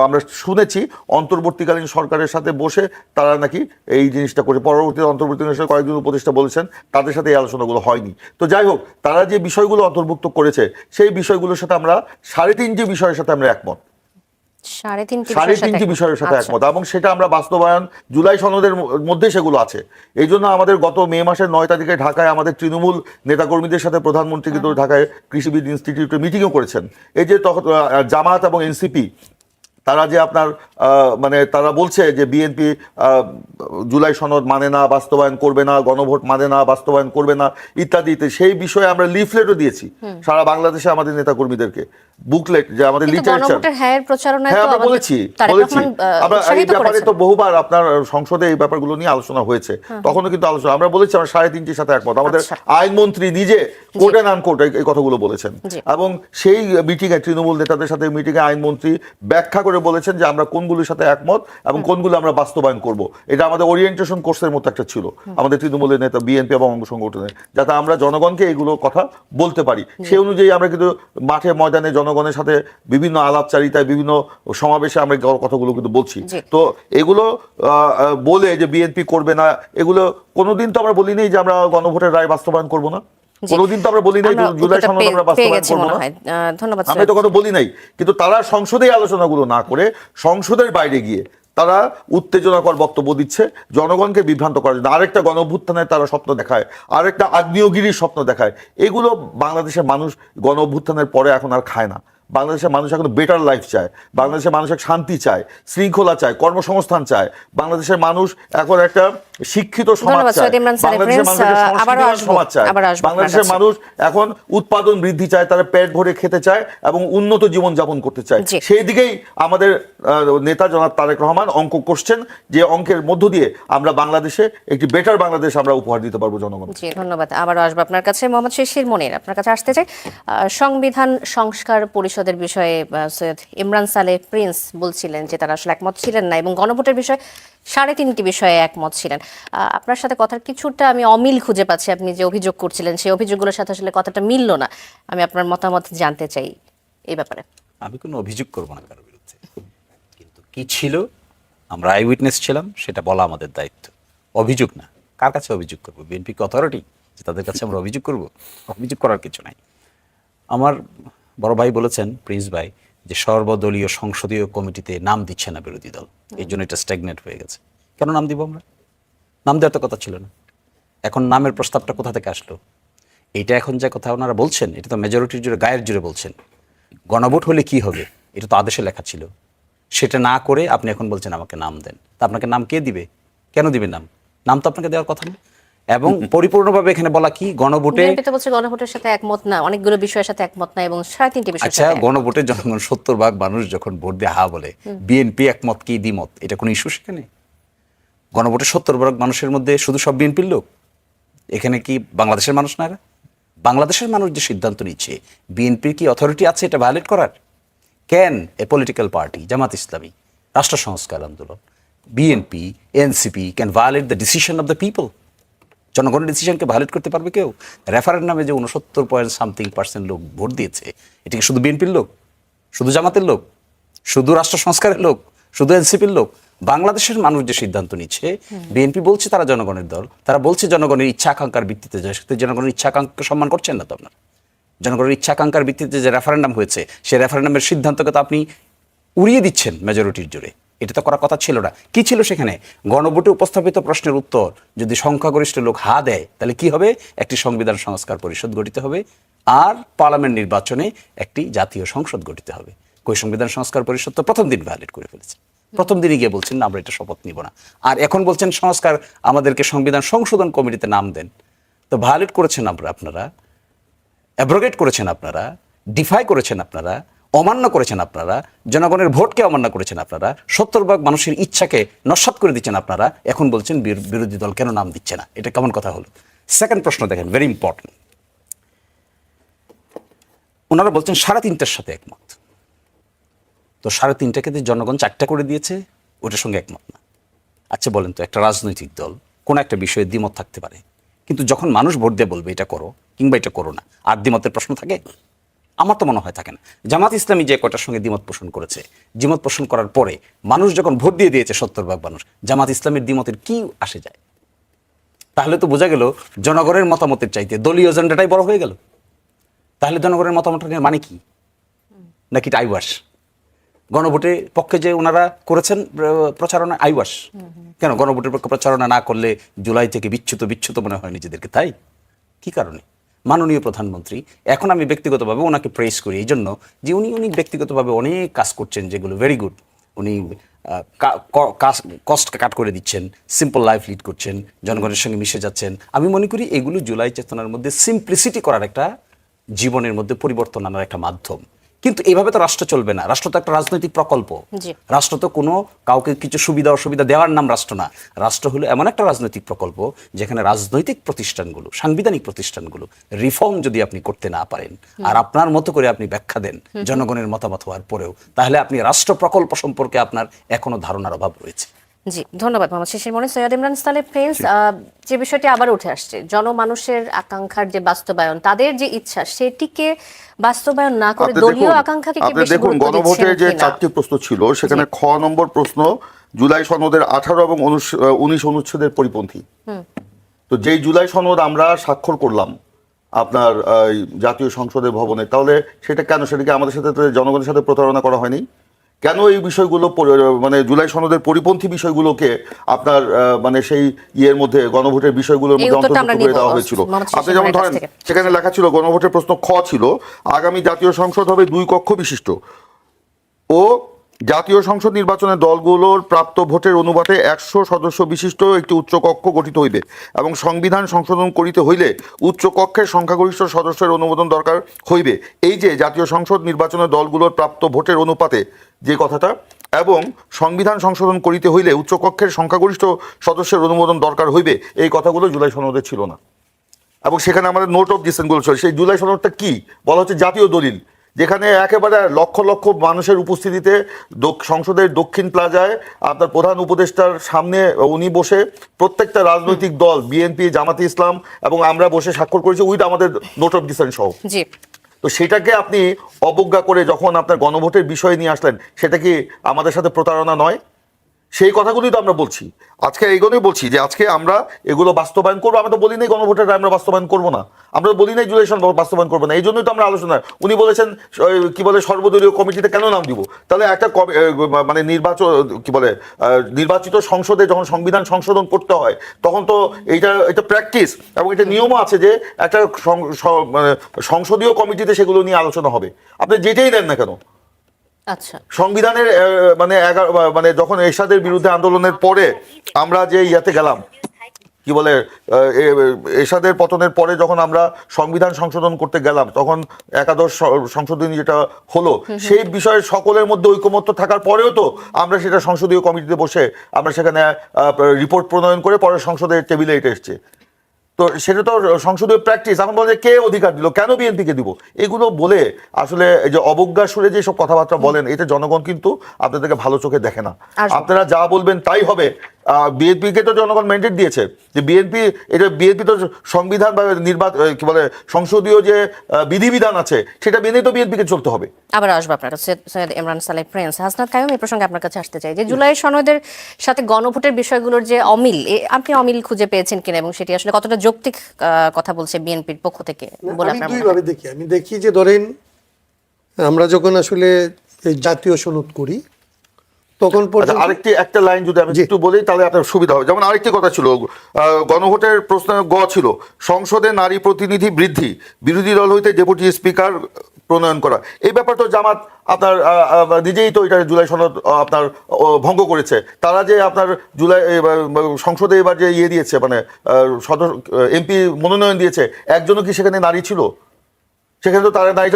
আমরা শুনেছি অন্তর্বর্তীকালীন সরকারের সাথে বসে তারা নাকি এই জিনিসটা করে, পরবর্তীতে অন্তর্বর্তীকালীন সরকার কয়েকজন উপদেষ্টা বলেছেন তাদের সাথে এই আলোচনাগুলো হয়নি। তো যাই হোক, তারা যে বিষয়গুলো অন্তর্ভুক্ত করেছে সেই বিষয়গুলোর সাথে আমরা 3.5 বিষয়ের সাথে আমরা একমত, 3.5 বিষয়ের সাথে একমত, এবং সেটা আমরা বাস্তবায়ন জুলাই সনদের মধ্যে সেগুলো আছে। এই জন্য আমাদের গত মে মাসের 9 তারিখে ঢাকায় আমাদের তৃণমূল নেতাকর্মীদের সাথে প্রধানমন্ত্রী কিন্তু ঢাকায় কৃষিবিদ ইনস্টিটিউটে মিটিংও করেছেন। এই যে তখন জামাত এবং এনসিপি তারা যে আপনার মানে তারা বলছে যে বিএনপি জুলাই সনদ মানে না, বাস্তবায়ন করবে না, গণভোট মানে না, বাস্তবায়ন করবে না ইত্যাদিতে, সেই বিষয়ে আমরা লিফলেটও দিয়েছি সারা বাংলাদেশে আমাদের নেতাকর্মীদেরকে, বুকলেট যে আমাদের লিটারেচার। হ্যাঁ, আমরা বলেছি আমরা এই ব্যাপারে তো বহুবার আপনার সংসদে এই ব্যাপারগুলো নিয়ে আলোচনা হয়েছে, তখনও কিন্তু আলোচনা আমরা বলেছি আমরা 3.5-র সাথে একমত। আমাদের আইনমন্ত্রী নিজে কোর্ট অ্যান্ড আনকোর্ট এই কথাগুলো বলেছেন, এবং সেই মিটিংয়ে তৃণমূল নেতাদের সাথে মিটিংয়ে আইনমন্ত্রী ব্যাখ্যা করে বলেছেন যে আমরা কোনগুলোর সাথে একমত এবং কোনগুলো আমরা বাস্তবায়ন করব। এটা আমাদের ওরিয়েন্টেশন কোর্সের মতো একটা ছিল আমাদের তৃণমূলের নেতা, বিএনপি এবং অঙ্গ সংগঠনের, যাতে আমরা জনগণকে এগুলো কথা বলতে পারি। সেই অনুযায়ী আমরা কিন্তু মাঠে ময়দানে জনগণের সাথে বিভিন্ন আলাপচারিতায় বিভিন্ন সমাবেশে আমরা কথাগুলো কিন্তু বলছি। তো এগুলো বলে যে বিএনপি করবে না, এগুলো কোনোদিন তো আমরা বলিনি যে আমরা গণভোটের রায় বাস্তবায়ন করব না, কোনোদিন তো আমরা বলি নাই জুলাই সনদ আমরা বাস্তবায়ন করব না, ধন্যবাদ। আমি তো কথা বলি নাই। কিন্তু তারা সংসদে আলোচনাগুলো না করে সংসদের বাইরে গিয়ে তারা উত্তেজনাকর বক্তব্য দিচ্ছে জনগণকে বিভ্রান্ত করার জন্য। আরেকটা গণঅভ্যুত্থানের তারা স্বপ্ন দেখায়, আরেকটা আগ্নেয়গিরির স্বপ্ন দেখায়। এগুলো বাংলাদেশের মানুষ গণঅভ্যুত্থানের পরে এখন আর খায় না। বাংলাদেশের মানুষ এখন বেটার লাইফ চায়, বাংলাদেশের মানুষ শান্তি চায়, শৃঙ্খলা চায়, কর্মসংস্থান চায়। বাংলাদেশের মানুষ এখন একটা শিক্ষিত সমাজ চায়, বাংলাদেশের মানুষ সমাজ চায়, বাংলাদেশের মানুষ এখন উৎপাদন বৃদ্ধি চায়, তারা পেট ভরে খেতে চায় এবং উন্নত জীবন যাপন করতে চায়। সেই দিকেই আমাদের নেতা জনাব তারেক রহমান অঙ্ক করছেন, যে অঙ্কের মধ্য দিয়ে আমরা বাংলাদেশে একটি বেটার বাংলাদেশ আমরা উপহার দিতে পারবো জনগণ। জি, ধন্যবাদ। আবারও আসবো আপনার কাছে। মোহাম্মদ শিশির মনির, আপনার কাছে আসতে চাই। সংবিধান সংস্কার পরিষদের বিষয়ে সৈয়দ ইমরান সালেহ প্রিন্স বলছিলেন যে তারা আসলে একমত ছিলেন না, এবং গণভোটের বিষয়ে 3.5টি বিষয়ে একমত ছিলেন। আপনার সাথে কথার কিছুটা আমি অমিল খুঁজে পাচ্ছি। আপনি যে অভিযোগ করছিলেন সেই অভিযোগগুলোর সাথে আসলে কথাটা মিলল না। আমি আপনার মতামত জানতে চাই এই ব্যাপারে। আমি কোনো অভিযোগ করবো না কারোর বিরুদ্ধে, কিন্তু কি ছিল আমরা আই উইটনেস ছিলাম সেটা বলা আমাদের দায়িত্ব, অভিযোগ না। কার কাছে অভিযোগ করবো? বিএনপি কি অথরিটি যে তাদের কাছে আমরা অভিযোগ করব? অভিযোগ করার কিছু নাই। আমার বড় ভাই বলেছেন, প্রিন্স ভাই, যে সর্বদলীয় সংসদীয় কমিটিতে নাম দিচ্ছে না বিরোধী দল, এই জন্য এটা স্ট্যাগনেট হয়ে গেছে। কেন নাম দিব আমরা? নাম দেওয়ার তো কথা ছিল না। এখন নামের প্রস্তাবটা কোথা থেকে আসলো? এইটা এখন যে কথা ওনারা বলছেন, এটা তো মেজরিটির জুড়ে, গায়ের জুড়ে বলছেন। গণভোট হলে কি হবে এটা তো আদেশে লেখা ছিল, সেটা না করে আপনি এখন বলছেন আমাকে নাম দেন। তা আপনাকে নাম কে দিবে? কেন দিবে নাম? নাম তো আপনাকে দেওয়ার কথা না। এবং পরিপূর্ণভাবে এখানে বলা কি, গণভোটে গণভোটের সাথে একমত না, অনেকগুলো বিষয়ের সাথে একমত না, এবং 3.5টি বিষয়। আচ্ছা, গণভোটে জনগণ 70% মানুষ যখন ভোট দিয়ে হা বলে, বিএনপি একমত কি দ্বিমত, এটা কোনো ইস্যু সেখানে? গণভোটে 70% মানুষের মধ্যে শুধু সব বিএনপির লোক? এখানে কি বাংলাদেশের মানুষ না? বাংলাদেশের মানুষ যে সিদ্ধান্ত নিচ্ছে, বিএনপির কি অথরিটি আছে এটা ভায়োলেট করার? Can a political party, Jamaat Islami, Rashtra Sangskar Andolan, BNP, NCP can violate the decision of the people? জনগণের ডিসিশনকে ভায়োলেট করতে পারবে কেউ? রেফারেন্ডামে যে 69% লোক ভোট দিয়েছে, এটা কি শুধু বিএনপির লোক, শুধু জামাতের লোক, শুধু রাষ্ট্র সংস্কারের লোক, শুধু এনসিপির লোক? বাংলাদেশের মানুষ যে সিদ্ধান্ত নিচ্ছে, বিএনপি বলছে তারা জনগণের দল, তারা বলছে জনগণের ইচ্ছা আকাঙ্ক্ষার ভিত্তিতে, জনগণের ইচ্ছা আকাঙ্ক্ষা সম্মান করছেন না তো আপনারা? জনগণের ইচ্ছা আকাঙ্ক্ষার ভিত্তিতে যে রেফারেন্ডাম হয়েছে, সেই রেফারেন্ডামের সিদ্ধান্তকে তো আপনি উড়িয়ে দিচ্ছেন মেজরিটির জোরে। এটা তো করার কথা ছিল না। কি ছিল সেখানে? গণভোটে উপস্থাপিত প্রশ্নের উত্তর যদি সংখ্যাগরিষ্ঠ লোক হা দেয়, তাহলে কি হবে? একটি সংবিধান সংস্কার পরিষদ গঠিত হবে, আর পার্লামেন্ট নির্বাচনে একটি জাতীয় সংসদ গঠিত হবে। কই সংবিধান সংস্কার পরিষদ তো প্রথম দিন ভায়োলেট করে ফেলেছে। প্রথম দিনই গিয়ে বলছেন না আমরা এটা শপথ নিব না, আর এখন বলছেন সংস্কার আমাদেরকে সংবিধান সংশোধন কমিটিতে নাম দেন। তো ভায়োলেট করেছেন আপনারা, অ্যাব্রোগেট করেছেন আপনারা, ডিফাই করেছেন আপনারা, অমান্য করেছেন আপনারা, জনগণের ভোটকে অমান্য করেছেন আপনারা, 70% মানুষের ইচ্ছাকে নস্যাৎ করে দিচ্ছেন আপনারা। এখন বলছেন বিরোধী দল কেন নাম দিচ্ছে না, এটা কেমন কথা হলো? সেকেন্ড প্রশ্ন দেখেন, ভেরি ইম্পর্টেন্ট। ওনারা বলছেন 3.5টার সাথে একমত। তো 3.5টাকে জনগণ 4টা করে দিয়েছে, ওটার সঙ্গে একমত না। আচ্ছা বলেন তো, একটা রাজনৈতিক দল কোন একটা বিষয়ে দ্বিমত থাকতে পারে, কিন্তু যখন মানুষ ভোট দিয়ে বলবে এটা করো কিংবা এটা করো না, আর দ্বিমতের প্রশ্ন থাকে? আমার তো মনে হয় থাকে না। জামাত ইসলামী যে কয়টার সঙ্গে দ্বিমত পোষণ করেছে, দ্বিমত পোষণ করার পরে মানুষ যখন ভোট দিয়ে দিয়েছে 70% মানুষ, জামাত ইসলামের দ্বিমতের কি আসে যায়? তাহলে তো বোঝা গেল জনগণের মতামতের চাইতে দলীয় এজেন্ডাটাই বড় হয়ে গেল। তাহলে জনগণের মতামতের মানে কি? নাকি এটা আইওয়াস? গণভোটের পক্ষে যে ওনারা করেছেন প্রচারণা, আইওয়াস কেন? গণভোটের পক্ষে প্রচারণা না করলে জুলাই থেকে বিচ্যুত মনে হয় নিজেদেরকে, তাই? কি কারণে? মাননীয় প্রধানমন্ত্রী, এখন আমি ব্যক্তিগতভাবে ওনাকে প্রেস করি এই জন্য যে উনি ব্যক্তিগতভাবে অনেক কাজ করছেন যেগুলো ভেরি গুড। উনি কস্ট কাট করে দিচ্ছেন, সিম্পল লাইফ লিড করছেন, জনগণের সঙ্গে মিশে যাচ্ছেন। আমি মনে করি এগুলো জুলাই চেতনার মধ্যে সিম্পলিসিটি করার একটা, জীবনের মধ্যে পরিবর্তন আনার একটা মাধ্যম। কিন্তু এইভাবে তো রাষ্ট্র চলবে না। রাষ্ট্র তো একটা রাজনৈতিক প্রকল্প। রাষ্ট্র তো কোনো কাউকে কিছু সুবিধা অসুবিধা দেওয়ার নাম রাষ্ট্র না। রাষ্ট্র হলো এমন একটা রাজনৈতিক প্রকল্প যেখানে রাজনৈতিক প্রতিষ্ঠানগুলো, সাংবিধানিক প্রতিষ্ঠানগুলো রিফর্ম যদি আপনি করতে না পারেন আর আপনার মতো করে আপনি ব্যাখ্যা দেন জনগণের মতামত হওয়ার পরেও, তাহলে আপনি রাষ্ট্র প্রকল্প সম্পর্কে আপনার এখনো ধারণার অভাব রয়েছে। জি, ধন্যবাদ মোহাম্মদ শিশির মনি। সৈয়দ ইমরান সালেহ প্রিন্স, যে বিষয়টি আবার উঠে আসছে, জনমানুষের আকাঙ্ক্ষার যে বাস্তবায়ন, তাদের যে ইচ্ছা সেটিকে বাস্তবায়ন না করে দলীয় আকাঙ্ক্ষাকে কি বেশি দেখুন, গুরুত্ব গণভোটে দিচ্ছেন যে কিনা? 4টি প্রশ্ন ছিল সেখানে খ নম্বর প্রশ্ন জুলাই সনদের 18 এবং 19 অনুচ্ছেদের পরিপন্থী। তো যেই জুলাই সনদ আমরা স্বাক্ষর করলাম আপনার জাতীয় সংসদের ভবনে, তাহলে সেটা কেন, সেটাকে আমাদের সাথে জনগণের সাথে প্রতারণা করা হয়নি? কেন এই বিষয়গুলো মানে জুলাই সনদের পরিপন্থী বিষয়গুলোকে আপনার মানে সেই ইয়ের মধ্যে, গণভোটের বিষয়গুলোর মধ্যে অন্তর্ভুক্ত করে দেওয়া হয়েছিল? আপনি যেমন ধরেন সেখানে লেখা ছিল, গণভোটের প্রশ্ন খ ছিল, আগামী জাতীয় সংসদ হবে 2 কক্ষ বিশিষ্ট ও জাতীয় সংসদ নির্বাচনের দলগুলোর প্রাপ্ত ভোটের অনুপাতে 100 সদস্য বিশিষ্ট একটি উচ্চকক্ষ গঠিত হইবে এবং সংবিধান সংশোধন করিতে হইলে উচ্চকক্ষের সংখ্যাগরিষ্ঠ সদস্যের অনুমোদন দরকার হইবে। এই যে জাতীয় সংসদ নির্বাচনের দলগুলোর প্রাপ্ত ভোটের অনুপাতে যে কথাটা, এবং সংবিধান সংশোধন করিতে হইলে উচ্চকক্ষের সংখ্যাগরিষ্ঠ সদস্যের অনুমোদন দরকার হইবে, এই কথাগুলো জুলাই সনদে ছিল না। এবং সেখানে আমাদের নোট অফ ডিসেন্টগুলো ছিল। সেই জুলাই সনদটা কি বলা হচ্ছে? জাতীয় দলিল, যেখানে একেবারে লক্ষ লক্ষ মানুষের উপস্থিতিতে সংসদের দক্ষিণ প্লাজায় আপনার প্রধান উপদেষ্টার সামনে উনি বসে, প্রত্যেকটা রাজনৈতিক দল, বিএনপি, জামাতে ইসলাম এবং আমরা বসে স্বাক্ষর করেছি উইথ আমাদের নোট অফ ডিসেন্ট সহ। তো সেটাকে আপনি অবজ্ঞা করে যখন আপনার গণভোটের বিষয় নিয়ে আসলেন, সেটা কি আমাদের সাথে প্রতারণা নয়? সেই কথাগুলোই তো আমরা বলছি আজকে, এইগুলোই বলছি যে আজকে আমরা এগুলো বাস্তবায়ন করবো। আমরা তো বলি নাই গণভোটের আমরা বাস্তবায়ন করবো না, আমরা বলি নাই জুলাই সনদ বাস্তবায়ন করবো না। এই জন্যই তো আমরা আলোচনা, উনি বলেছেন কি বলে সর্বদলীয় কমিটিতে কেন নাম দিব? তাহলে একটা মানে নির্বাচিত সংসদে যখন সংবিধান সংশোধন করতে হয় তখন তো এটা প্র্যাকটিস এবং এটা নিয়মও আছে যে একটা মানে সংসদীয় কমিটিতে সেগুলো নিয়ে আলোচনা হবে। আপনি যেটাই দেন না কেন, আচ্ছা, সংবিধানের মানে যখন এরশাদের বিরুদ্ধে আন্দোলনের পরে আমরা যে ইয়াতে গেলাম, কি বলে এরশাদের পতনের পরে যখন আমরা সংবিধান সংশোধন করতে গেলাম, তখন একাদশ সংশোধনী যেটা হলো, সেই বিষয়ে সকলের মধ্যে ঐকমত্য থাকার পরেও তো আমরা সেটা সংসদীয় কমিটিতে বসে আমরা সেখানে রিপোর্ট প্রণয়ন করে পরে সংসদের টেবিলে এটা এসছে। তো সেটা তো সংসদীয় প্র্যাকটিস। এখন বলে কে অধিকার দিল, কেন বিএনপিকে দিব? এগুলো বলে আসলে এই যে অবজ্ঞা সুরে যেসব কথাবার্তা বলেন, এটা জনগণ কিন্তু আপনাদেরকে ভালো চোখে দেখে না। আপনারা যা বলবেন তাই হবে। বিএনপিকে তো জনগণ ম্যান্ডেট দিয়েছে যে বিএনপি তো সংবিধান বা কি বলে সংসদীয় যে বিধিবিধান আছে সেটা মেনেই তো বিএনপিকে চলতে হবে। আবার আসবো আপনার কাছে সৈয়দ ইমরান সালেহ প্রিন্স। হাসনাত কাইয়ুম, এই প্রসঙ্গে আপনার কাছে আসতে চাই যে জুলাই সনদের সাথে গণভোটের বিষয়গুলোর যে অমিল, আপনি অমিল খুঁজে পেয়েছেন কিনা এবং সেটি আসলে কতটা যৌক্তিক কথা বলছে বিএনপির পক্ষ থেকে বলে আপনার মনে হয়? আমি দেখি যে ধরেন আমরা যখন আসলে এই জাতীয় সনদ করি তখন একটা লাইন যদি আমি একটু বলি তাহলে আপনার সুবিধা হবে। যেমন আরেকটি কথা ছিল, গণভোটের প্রশ্ন গ ছিল, সংসদে নারী প্রতিনিধি বৃদ্ধি, বিরোধী দল হইতে ডেপুটি স্পিকার প্রণয়ন করা, এই ব্যাপার তো জামাত আপনার নিজেই তো এটা জুলাই সনদ আপনার ভঙ্গ করেছে। তারা যে আপনার জুলাই সংসদে এবার যে ইয়ে দিয়েছে, মানে এমপি মনোনয়ন দিয়েছে, একজনও কি সেখানে নারী ছিল? সেখানে তো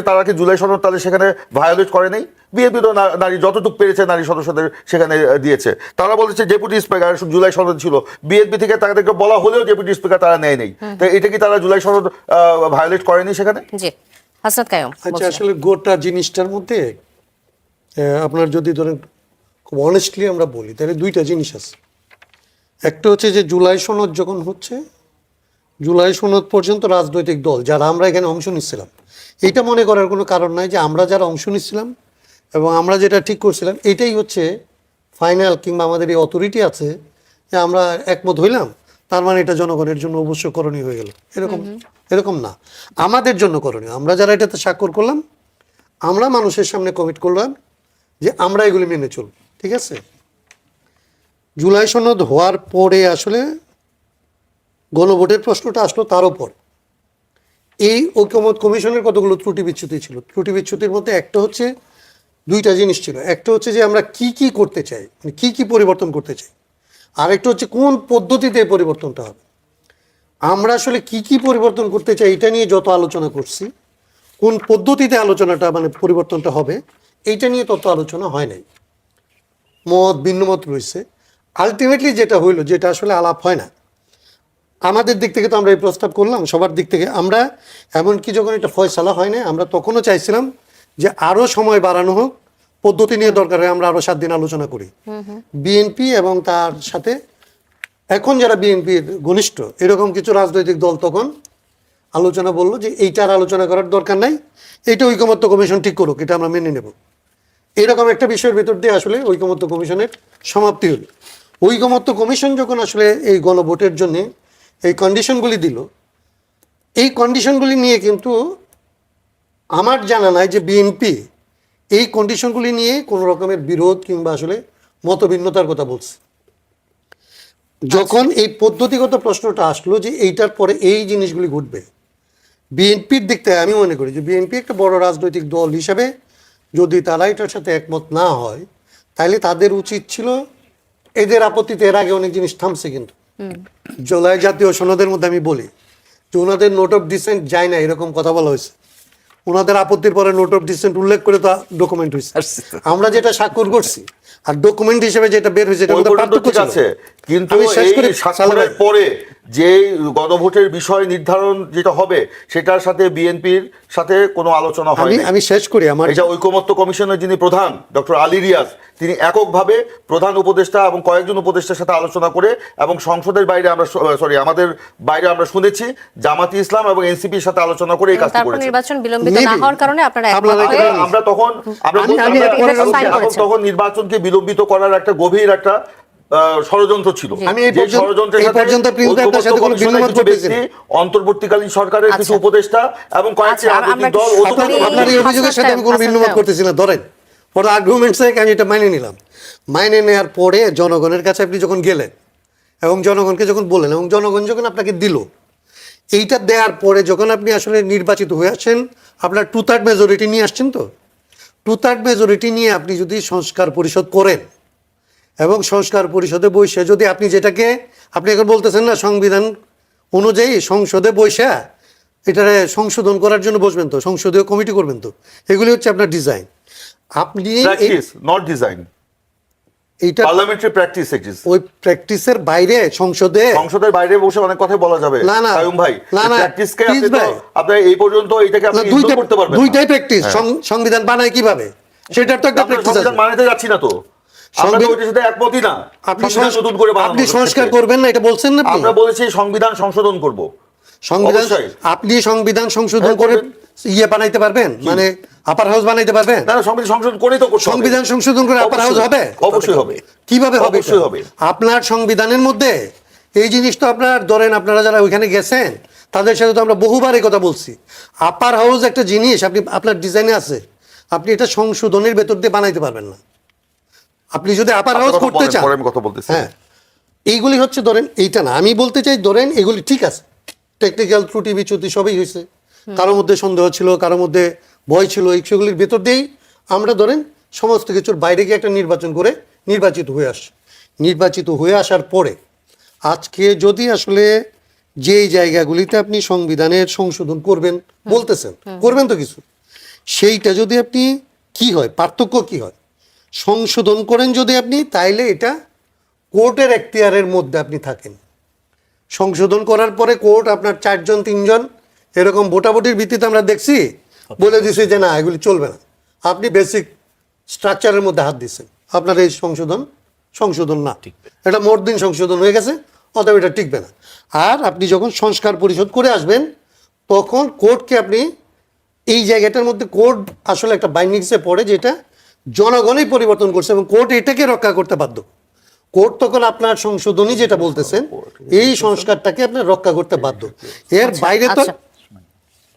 তারা কি জুলাই সনদ তাদের সেখানে ভায়োলেট করে নাই? বিএনপি তো নারী যতটুকু পেরেছে নারী সদস্যদের সেখানে দিয়েছে। তারা বলেছে ডেপুটি স্পিকার জুলাই সনদ ছিল, বিএনপি থেকে তাদেরকে বলা হলেও ডেপুটি স্পিকার তারা নেয় নেই। তো এটা কি তারা জুলাই সনদ ভায়োলেট করেনি সেখানে? জি, হাসনাত কাইয়ুম আচ্ছা, বলছিলেন। আসলে গোটা জিনিসটার মধ্যে আপনার যদি ধরেন খুব অনেস্টলি আমরা বলি, তাহলে দুইটা জিনিস আছে। একটা হচ্ছে যে জুলাই সনদ যখন হচ্ছে, জুলাই সনদ পর্যন্ত রাজনৈতিক দল যারা আমরা এখানে অংশ নিচ্ছিলাম, এটা মনে করার কোনো কারণ নাই যে আমরা যারা অংশ নিচ্ছিলাম এবং আমরা যেটা ঠিক করছিলাম এটাই হচ্ছে ফাইনাল, কিংবা আমাদের এই অথরিটি আছে যে আমরা একমত হইলাম তার মানে এটা জনগণের জন্য অবশ্য করণীয় হয়ে গেল, এরকম না। আমাদের জন্য করণীয়, আমরা যারা এটাতে স্বাক্ষর করলাম, আমরা মানুষের সামনে কমিট করলাম যে আমরা এগুলি মেনে চলব, ঠিক আছে? জুলাই সনদ হওয়ার পরে আসলে গণভোটের প্রশ্নটা আসলো, তার উপর এই ঐকমত্য কমিশনের কতগুলো ত্রুটি বিচ্যুতি ছিল। ত্রুটি বিচ্যুতির মধ্যে একটা হচ্ছে, দুইটা জিনিস ছিল। একটা হচ্ছে যে আমরা কি কি করতে চাই, মানে কি কি পরিবর্তন করতে চাই, আর একটা হচ্ছে কোন পদ্ধতিতে এই পরিবর্তনটা হবে। আমরা আসলে কি কি পরিবর্তন করতে চাই এটা নিয়ে যত আলোচনা করছি, কোন পদ্ধতিতে আলোচনাটা মানে পরিবর্তনটা হবে এইটা নিয়ে তত আলোচনা হয় নাই, ভিন্ন মত রয়েছে। আলটিমেটলি যেটা হইলো, যেটা আসলে আলাপ হয় না, আমাদের দিক থেকে তো আমরা এই প্রস্তাব করলাম, সবার দিক থেকে আমরা, এমনকি যখন এটা ফয়সালা হয় না, আমরা তখনও চাইছিলাম যে আরও সময় বাড়ানো হোক, পদ্ধতি নিয়ে দরকার হয় আমরা আরও 7 দিন আলোচনা করি। বিএনপি এবং তার সাথে এখন যারা বিএনপির ঘনিষ্ঠ এরকম কিছু রাজনৈতিক দল তখন আলোচনা বললো যে এইটার আলোচনা করার দরকার নাই, এটা ঐকমত্য কমিশন ঠিক করুক, এটা আমরা মেনে নেব। এরকম একটা বিষয়ের ভিতর দিয়ে আসলে ঐকমত্য কমিশনের সমাপ্তি হলো। ঐকমত্য কমিশন যখন আসলে এই গণভোটের জন্য এই কন্ডিশনগুলি দিল, এই কন্ডিশনগুলি নিয়ে কিন্তু আমার জানা নাই যে বিএনপি এই কন্ডিশনগুলি নিয়ে কোনো রকমের বিরোধ কিংবা আসলে মতভিন্নতার কথা বলছে। যখন এই পদ্ধতিগত প্রশ্নটা আসলো যে এইটার পরে এই জিনিসগুলি ঘটবে, বিএনপির দিক থেকে আমি মনে করি যে বিএনপি একটা বড় রাজনৈতিক দল হিসাবে যদি তারা এটার সাথে একমত না হয়, তাহলে তাদের উচিত ছিল, এদের আপত্তিতে এর আগে অনেক জিনিস থামছে, কিন্তু জুলাই জাতীয় সনদের মধ্যে আমি বলি যে ওনাদের নোট অফ ডিসেন্ট যায় না, এরকম কথা বলা হয়েছে। ওনাদের আপত্তির পরে নোট অফ ডিসেন্ট উল্লেখ করে তা ডকুমেন্ট হয়েছে। আমরা যেটা স্বাক্ষর করছি আর ডকুমেন্ট হিসেবে যেটা বের হয়েছে, এটার মধ্যে পার্থক্য আছে। কিন্তু এই স্বাক্ষরের পরে যে গণভোটের বিষয় নির্ধারণ যেটা হবে সেটার সাথে বিএনপির সাথে কোনো আলোচনা হয়নি। আমি শেষ করি আমার, এটা ঐকমত্য কমিশনের যিনি প্রধান ডক্টর আলী রিয়াজ, তিনি এককভাবে প্রধান উপদেষ্টা এবং কয়েকজন উপদেষ্টার সাথে আলোচনা করে, এবং সংসদের বাইরে আমরা আমাদের বাইরে আমরা শুনেছি জামাতি ইসলাম এবং এনসিপির সাথে আলোচনা করে এই কাজটি করেছে। নির্বাচন বিলম্বিত না হওয়ার কারণে আপনারা আমরা তখন তখন নির্বাচনকে বিলম্বিত করার একটা গভীর একটা ষড়যন্ত্র ছিল। আমি এই পর্যন্ত অন্তর্বর্তীকালীন সরকারের কিছু উপদেষ্টা এবং কয়েকটি রাজনৈতিক দল, আপনার এই অভিযোগের সাথে আমি কোনো ভিন্নমত করতেছি না। ধরেন ফর আর্গুমেন্টস আমি এটা মাইনে নিলাম, মাইনে নেওয়ার পরে জনগণের কাছে আপনি যখন গেলেন এবং জনগণকে যখন বললেন এবং জনগণ যখন আপনাকে দিল, এইটা দেওয়ার পরে যখন আপনি আসলে নির্বাচিত হয়ে আসছেন, আপনার 2/3 মেজরিটি নিয়ে আসছেন, তো 2/3 মেজরিটি নিয়ে আপনি যদি সংস্কার পরিষদ করেন এবং সংস্কার পরিষদে বসে যদি আপনি যেটাকে আপনি এখন বলতেছেন না সংবিধান অনুযায়ী সংসদে বসে এটারে সংশোধন করার জন্য বসবেন, তো সংসদীয় কমিটি করবেন, তো এগুলি হচ্ছে আপনার ডিজাইন। আপনি নট ডিজাইন, এইটা পার্লামেন্টারি প্র্যাকটিস, ওই প্র্যাকটিসের বাইরে সংসদের বাইরে বসে অনেক কথা বলা যাবে না না কায়ুম ভাই। না না প্র্যাকটিসকে আপনি এই পর্যন্ত এটাকে আপনি ইগনোর করতে পারবেন না। দুইটাই প্র্যাকটিস। সংবিধান বানায় কিভাবে সেটার তো একটা প্র্যাকটিস আছে। সংবিধান মানতে যাচ্ছি না, তো আমরা তো ওইটার সাথে একমতই না। আপনি সংস্কার করবেন না এটা বলছেন না, আমরা বলেছি সংবিধান সংশোধন করব। সংবিধান আপনি সংবিধান সংশোধন করে বানাইতে পারবেন, মানে আপার হাউস বানাইতে পারবেন না? সংবিধান সংশোধন করে তো সংবিধান সংশোধন করে আপার হাউস হবে? অবশ্যই হবে। কিভাবে হবে? আপনার সংবিধানের মধ্যে এই জিনিস তো আপনার ধরেন, আপনারা যারা ওইখানে গেছেন তাদের সাথে তো আমরা বহুবার এই কথা বলছি, আপার হাউস একটা জিনিস আপনি আপনার ডিজাইনে আছে, আপনি এটা সংশোধনের ভেতর দিয়ে বানাইতে পারবেন না। আপনি যদি আপার হাউস করতে চান, হ্যাঁ, এইগুলি হচ্ছে ধরেন এইটা না, আমি বলতে চাই ধরেন এগুলি ঠিক আছে, টেকনিক্যাল ত্রুটি বিচ্যুতি সবই হয়েছে, কারোর মধ্যে সন্দেহ ছিল, কারোর মধ্যে ভয় ছিল, এই সেগুলির ভেতর দিয়েই আমরা ধরেন সমস্ত কিছুর বাইরে গিয়ে একটা নির্বাচন করে নির্বাচিত হয়ে আসছে। নির্বাচিত হয়ে আসার পরে আজকে যদি আসলে যেই জায়গাগুলিতে আপনি সংবিধানের সংশোধন করবেন বলতেছেন, করবেন তো কিছু, সেইটা যদি আপনি কি হয়, পার্থক্য কি হয়, সংশোধন করেন যদি আপনি, তাইলে এটা কোর্টের এখতিয়ারের মধ্যে আপনি থাকেন। সংশোধন করার পরে কোর্ট আপনার 4 জন 3 জন এরকম ভোটাভুটির ভিত্তিতে আমরা দেখছি বলে দিছি যে না এগুলি চলবে না, আপনি বেসিক স্ট্রাকচারের মধ্যে হাত দিচ্ছেন, আপনার এই সংশোধন না, এটা মোট দিন সংশোধন হয়ে গেছে, অতএব এটা টিকবে না। আর আপনি যখন সংস্কার পরিশোধ করে আসবেন তখন কোর্টকে আপনি এই জায়গাটার মধ্যে কোর্ট আসলে একটা বাইন্ডিংসে পড়ে, যেটা জনগণই পরিবর্তন করছে এবং কোর্ট এটাকে রক্ষা করতে বাধ্য। কোর্ট তখন আপনার সংশোধনী যেটা বলতেছেন এই সংস্কারটাকে আপনার রক্ষা করতে বাধ্য, এর বাইরে তো আচ্ছা,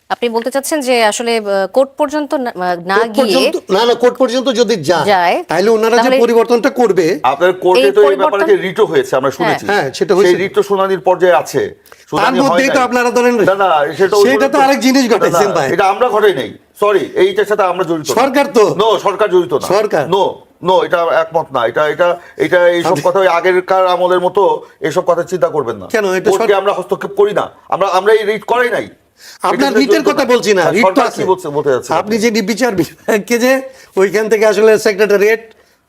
আপনি বলতে চাচ্ছেন যে আসলে কোর্ট পর্যন্ত না কোর্ট গিয়ে পর্যন্ত কোর্ট পর্যন্ত যদি যায়, যায় তাহলে ওনারা যে তাহলে- পরিবর্তনটা করবে, আপনার কোর্টে এই তো এই পরিবর্তন- ব্যাপারে যে রিটও হয়েছে আমরা শুনেছি, হ্যাঁ, সেটা সেই হয়েছে। রিট তো শুনানির পর্যায়ে আছে, তার শুনানি হয় মধ্যেই তো নাই। আপনারা ধরেন না না সেটা তো আরেক জিনিস ঘটাইছেন ভাই। এটা আমরা ঘটাই নাই, সরি, এইটার সাথে আমরা জড়িত না। সরকার তো। নো, সরকার জড়িত না, সরকার। নো নো, এটা একমত না, এটা এইসব কথা ওই আগেরকার আমলের মতো এসব কথা চিন্তা করবেন না। কেন? এটা কোর্টকে আমরা হস্তক্ষেপ করি না, আমরা এই রিট করাই নাই। আপনার এটা রিটের জড়িত কথা না। বলছি না, আর রিট তো সরকার আছে। কি বলতে যাচ্ছে? আপনি যে বিচার বিভাগকে যে ওইখান থেকে আসলে সেক্রেটারিয়েট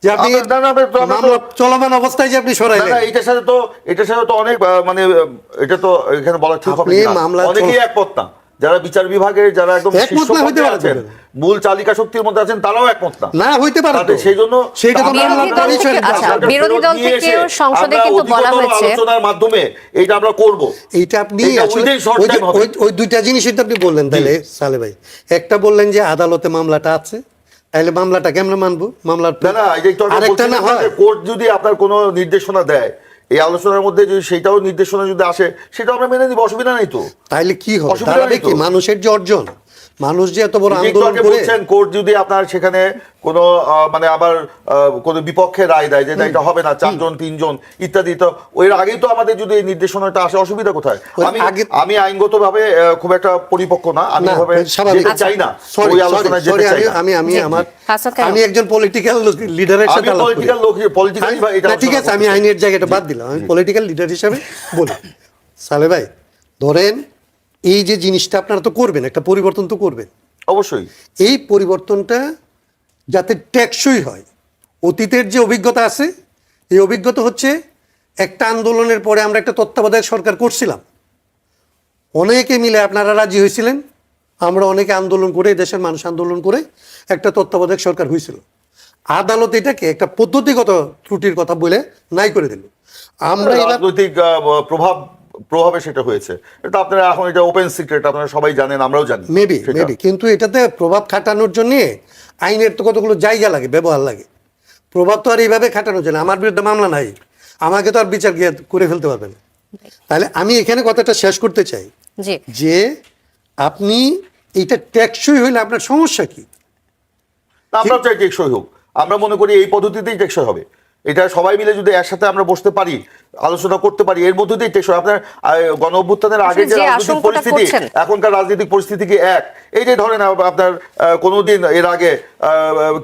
যে আপনি না, না, আমরা তো- মামলা চলমান অবস্থায় যে আপনি না, সরাইলেন, না, এটার সাথে তো অনেক মানে এটা তো এখানে বলা ঠিক হবে আপনি না। মামলা অনেকেই একমত না, যারা বিচার বিভাগের যারা একদম একমত শীর্ষ না হইতে পর্যায়ে পারে আছেন, তো। মূল চালিকা শক্তির মধ্যে আছেন, তারাও একমত না। না হইতে পারে তো। তাদের সেই জন্য সেটা তো আমরা- মামলার বিরোধী দল পরিচয় থেকে- দিতে আচ্ছা, হবে। আমরা বিরোধী দল নিয়ে থেকেও এসে সংসদে আমরা কিন্তু বলা অধিকতর হয়েছে- আলোচনার মাধ্যমে এইটা আমরা করব। এইটা আপনি এটা আসলে within short ওই যে- time হবে। ওই দুইটা জিনিসই তো আপনি বললেন তাহলে সালে ভাই, একটা বললেন যে আদালতে মামলাটা আছে, তাহলে মামলাটাকে আমরা মানবো, মামলার না না, এই যে একটু আগে আরেকটা না বলছিলাম হয় যে কোর্ট যদি আপনার কোনো নির্দেশনা দেয়, এই আলোচনার মধ্যে যদি সেটাও নির্দেশনা যদি আসে, সেটা আমরা মেনে নিব, অসুবিধা নেই তো। তাইলে কি হবে, অসুবিধা দাঁড়াবে নেই তো। কি মানুষের যে অর্জন, মানুষ যে এত বড় আপনি একটু আন্দোলন আগে করে, বলছেন কোর্ট যদি আপনার সেখানে কোনো মানে আবার কোনো বিপক্ষে রায় দেয় যে না এটা হবে না, 4 জন 3 জন ইত্যাদি, তো ওই আগেই তো আমাদের যদি এই নির্দেশনাটা আসে, অসুবিধা কোথায়? ওই আমি আগে- আমি আইনগতভাবে খুব একটা পরিপক্ক না, আমি না, ওভাবে স্বাভাবিক। যেতে চাই না, Sorry, ওই sorry, আলোচনায় sorry, যেতে চাই না। আমি আমার হাসান খান। আমি একজন পলিটিক্যাল লিডারের আমি সাথে আলাপ করি। পলিটিক্যালি এটা না, ঠিক আছে, আমি আইনের জায়গাটা বাদ দিলাম, আমি পলিটিক্যাল লিডার হিসাবে বলি। সালে ভাই ধরেন এই যে জিনিসটা আপনারা তো করবেন, একটা পরিবর্তন তো করবেন, অবশ্যই এই পরিবর্তনটা যাতে টেকসই হয়। অতীতের যে অভিজ্ঞতা আছে, এই অভিজ্ঞতা হচ্ছে একটা আন্দোলনের পরে আমরা একটা তত্ত্বাবধায়ক সরকার করছিলাম, অনেকে মিলে আপনারা রাজি হয়েছিলেন, আমরা অনেকে আন্দোলন করে, দেশের মানুষ আন্দোলন করে একটা তত্ত্বাবধায়ক সরকার হয়েছিল। আদালত এটাকে একটা পদ্ধতিগত ত্রুটির কথা বলে নাই করে দিল। আমরা এবার রাজনৈতিক প্রভাবে সেটা হয়েছে, এটা আপনারা এখন এটা ওপেন সিক্রেট, আপনারা সবাই জানেন, আমরাও জানি মেবি সেটা। কিন্তু এটাতে প্রভাব খাটানোর জন্য আইনের তো কতগুলো জায়গা লাগে, ব্যবহার লাগে। প্রভাব তো আর এইভাবে খাটানো যায় না, আমার বিরুদ্ধে মামলা নাই, আমাকে তো আর বিচার গিয়ে করে ফেলতে পারবে না। তাহলে আমি এখানে কথাটা শেষ করতে চাই জি, যে আপনি এইটা টেকসই হইলে আপনার সমস্যা কি? আমরাও চাই টেকসই হোক, আমরা মনে করি এই পদ্ধতিতেই টেকসই হবে। এটা সবাই মিলে যদি একসাথে আমরা বসতে পারি, আলোচনা করতে পারি, এর মধ্যে দিয়ে টেকসই। আপনার গণ অভ্যুত্থানের আগে যে যে রাজনৈতিক আশঙ্কাটা পরিস্থিতি, করছেন। এখনকার রাজনৈতিক পরিস্থিতি কি এক? এই যে ধরেন আপনার কোনোদিন এর আগে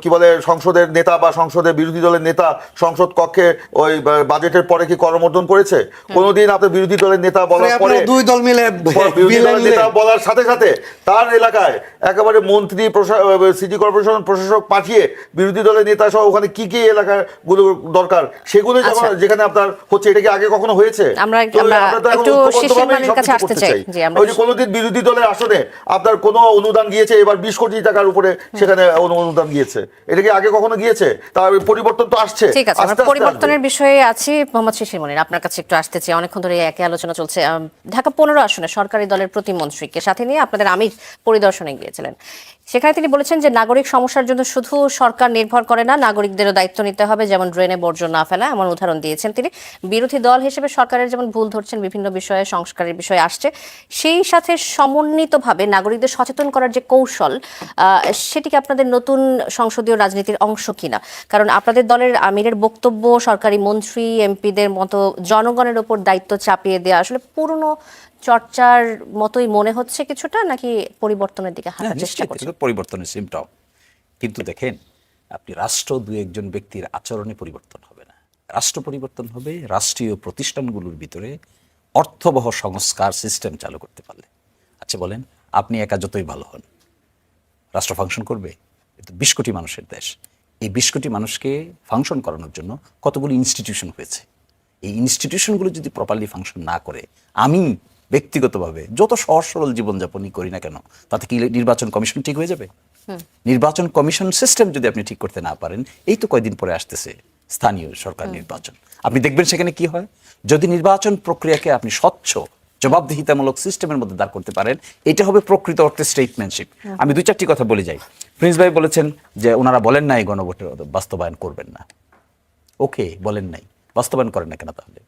কি বলে সংসদের নেতা বা সংসদের বিরোধী দলের নেতা সংসদ কক্ষে ওই বাজেটের পরে কি করমর্দন করেছে? কোনোদিন আপনার বিরোধী দলের নেতা বলার পরে, আপনারা দুই দল মিলে বিরোধী দলের নেতা বলার সাথে সাথে তার এলাকায় একেবারে মন্ত্রী, সিটি কর্পোরেশন প্রশাসক পাঠিয়ে বিরোধী দলের নেতা সহ ওখানে কি কি এলাকাগুলো দরকার সেগুলো আচ্ছা। যেখানে আপনার হচ্ছে, এটা কি আগে কখনো হয়েছে? আমরা তো আমরা তো এখন একটু ঐক্যবদ্ধভাবেই শিশির মানির কাছে সবকিছু আসতে করতে চাই। চাই। জি, আমরা ওই যে কোনোদিন বিরোধী দলের আসনে আপনার কোনো অনুদান গিয়েছে, এবার 20 কোটি টাকার উপরে সেখানে অনুদান গিয়েছে, এটা কি আগে কখনো গিয়েছে? তার পরিবর্তন তো আসছে, ঠিক আছে, আমরা আস্তে আস্তে পরিবর্তনের আসবে। বিষয়ে আছি। মোহাম্মদ শিশির মনির, আপনার কাছে একটু আসতে চাই, অনেকক্ষণ ধরে একই আলোচনা চলছে। ঢাকা 15 আসনে সরকারি দলের প্রতিমন্ত্রীকে সাথে নিয়ে আপনাদের আমির পরিদর্শনে গিয়েছিলেন। সেখানে তিনি বলেছেন যে নাগরিক সমস্যার জন্য শুধু সরকার নির্ভর করে না, নাগরিকদেরও দায়িত্ব নিতে হবে, যেমন ড্রেনে বর্জ্য না ফেলা, এমন উদাহরণ দিয়েছেন তিনি। বিরোধী দল হিসেবে সরকারের যেমন ভুল ধরছেন, বিভিন্ন বিষয়ে সংস্কারের বিষয় আসছে, সেই সাথে সমন্বিতভাবে নাগরিকদের সচেতন করার যে কৌশল, সেটিকে আপনাদের নতুন সংসদীয় রাজনীতির অংশ কিনা? কারণ আপনাদের দলের আমিরের বক্তব্য সরকারি মন্ত্রী এমপিদের মতো জনগণের ওপর দায়িত্ব চাপিয়ে দেওয়া আসলে পুরনো চর্চার মতোই মনে হচ্ছে কিছুটা, নাকি পরিবর্তনের দিকে হ্যাঁ, হাঁটার চেষ্টা নিশ্চিত করছে? এটা তো পরিবর্তনের সিমটম। কিন্তু দেখেন, আপনি রাষ্ট্র দু একজন ব্যক্তির আচরণে পরিবর্তন হবে না। রাষ্ট্র পরিবর্তন হবে রাষ্ট্রীয় প্রতিষ্ঠানগুলোর ভিতরে অর্থবহ সংস্কার সিস্টেম চালু করতে পারলে। আচ্ছা বলেন, আপনি একা যতই ভালো হন, রাষ্ট্র ফাংশন করবে? এটা 20 কোটি মানুষের দেশ। এই 20 কোটি মানুষকে ফাংশন করানোর জন্য কতগুলো ইনস্টিটিউশন হয়েছে। এই ইনস্টিটিউশনগুলো যদি প্রপারলি ফাংশন না করে, আমি ব্যক্তিগতভাবে যত সহজ সরল জীবনযাপনই করি না কেন, তাতে কি নির্বাচন কমিশন ঠিক হয়ে যাবে? নির্বাচন কমিশন সিস্টেম যদি আপনি ঠিক করতে না পারেন, এই তো কয়দিন পরে আসতেছে স্থানীয় সরকার নির্বাচন, আপনি দেখবেন সেখানে কি হয়। যদি নির্বাচন প্রক্রিয়াকে আপনি স্বচ্ছ জবাবদিহিতামূলক সিস্টেমের মধ্যে দাঁড় করতে পারেন, এটা হবে প্রকৃত অর্থে স্টেটম্যানশিপ। আমি 2-4টি কথা বলে যাই। প্রিন্স ভাই বলেছেন যে ওনারা বলেন নাই গণভোটের বাস্তবায়ন করবেন না। ওকে, বলেন নাই, বাস্তবায়ন করেন না কেন তাহলে?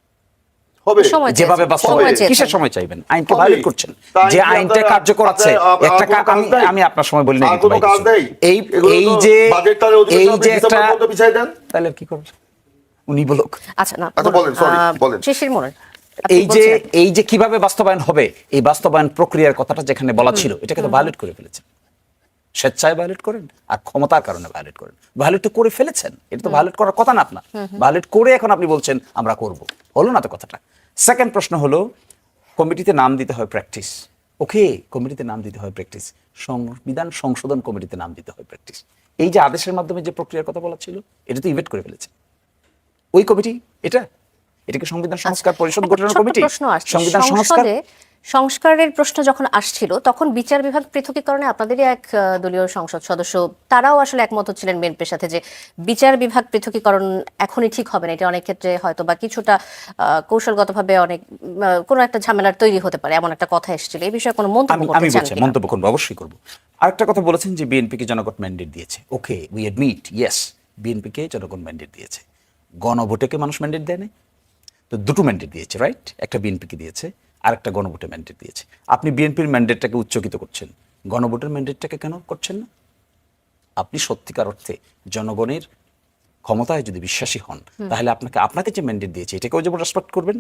হবে সময় যেভাবে চেয়েছেন, বাস্তবায়ন, সময় চেয়েছেন। কিসের সময় চাইবেন? আইনকে হবে। ভায়োলেট করছেন। তাই যে কি আইনটা আপনারা- কার্যকর আছে, আপনারা- একটা আপনারা কোনো কাজ নেই? আমি আপনার সময় বলি না আর কিন্তু কোনো ভাই কাজ কিছু। নেই? এই এগুলো এই তো যে বাজেটটার অধিবেশন এই আপনি যে ডিসেম্বর একটা, পর্যন্ত পিছাই দেন। তাহলে আর কি করবে উনি বলুক। আচ্ছা না, আচ্ছা, বলেন, sorry, বলেন। শিশির মনে এই যে কিভাবে বাস্তবায়ন হবে, এই বাস্তবায়ন প্রক্রিয়ার কথাটা যেখানে বলা ছিল, এটাকে তো ভায়োলেট করে ফেলেছেন। স্বেচ্ছায় ভায়োলেট করেন আর ক্ষমতার কারণে ভায়োলেট করেন। ভায়োলেট তো করে ফেলেছেন, এটা তো ভায়োলেট করার কথা না আপনার। ভায়োলেট করে এখন আপনি বলছেন আমরা করব, হলো না তো কথাটা। সেকেন্ড প্রশ্ন হলো, কমিটিতে নাম দিতে হয় প্র্যাকটিস। ওকে, কমিটিতে নাম দিতে হয় প্র্যাকটিস, সংবিধান সংশোধন কমিটিতে নাম দিতে হয় প্র্যাকটিস। এই যে আদেশের মাধ্যমে যে প্রক্রিয়ার কথা বলা ছিল, এটা তো ইভেট করে ফেলেছে ওই কমিটি। এটাকে সংবিধান সংস্কার পরিষদ গঠনের কমিটি। প্রশ্ন আসছে, সংবিধান সংস্কার সংস্কারের প্রশ্ন যখন আসছিল, তখন বিচার বিভাগ পৃথকীকরণে আপনাদেরই এক দলীয় সংসদ সদস্য তারাও আসলে একমত ছিলেন বিএনপির সাথে যে বিচার বিভাগ পৃথকীকরণ এখনই ঠিক হবে না, এটা অনেক ক্ষেত্রে হয়তো বা কিছুটা কৌশলগতভাবে অনেক কোনো একটা ঝামেলার তৈরি হতে পারে, এমন একটা কথা এসেছিল। এই বিষয়ে কোনো মন্তব্য আমি করতে চান বলছি, কিনা? মন্তব্য করবো, অবশ্যই করবো। আরেকটা কথা বলেছেন যে বিএনপিকে জনগণ ম্যান্ডেট দিয়েছে। ওকে, উই অ্যাডমিট, ইয়েস, বিএনপিকে জনগণ ম্যান্ডেট দিয়েছে। গণভোটেকে মানুষ ম্যান্ডেট দেয় না? তো দুটো ম্যান্ডেট দিয়েছে, রাইট? একটা বিএনপিকে দিয়েছে, আর একটা গণভোটে ম্যান্ডেট দিয়েছে। আপনি বিএনপির ম্যান্ডেটটাকে উচ্চকিত করছেন, গণভোটের ম্যান্ডেটটাকে কেন করছেন না? আপনি সত্যিকার অর্থে জনগণের ক্ষমতায় যদি বিশ্বাসী হন, তাহলে আপনাকে যে ম্যান্ডেট দিয়েছে এটাকেও যেমন রেসপেক্ট করবেন,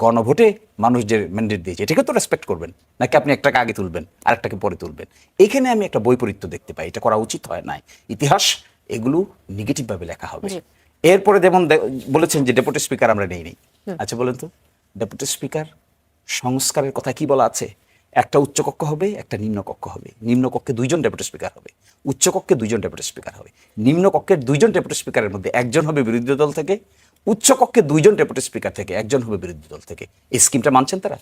গণভোটে মানুষ যে ম্যান্ডেট দিয়েছে এটাকে তো রেসপেক্ট করবেন, নাকি আপনি একটাকে আগে তুলবেন আর একটাকে পরে তুলবেন? এখানে আমি একটা বৈপরীত্য দেখতে পাই, এটা করা উচিত হয় নাই। ইতিহাস এগুলো নেগেটিভভাবে লেখা হবে। জি। এরপরে যেমন বলেছেন যে ডেপুটি স্পিকার আমরা নেই। আচ্ছা বলেন তো, ডেপুটি স্পিকার সংস্কারের কথা কি বলা আছে? একটা উচ্চকক্ষ হবে, একটা নিম্নকক্ষ হবে। নিম্নকক্ষে 2জন ডেপুটি স্পিকার হবে, উচ্চকক্ষে 2জন ডেপুটি স্পিকার হবে। নিম্নকক্ষের 2জন ডেপুটি স্পিকারের মধ্যে একজন হবে বিরোধী দল থেকে, উচ্চকক্ষে 2জন ডেপুটি স্পিকার থেকে একজন হবে বিরোধী দল থেকে। এই স্কিমটা মানছেন তারা?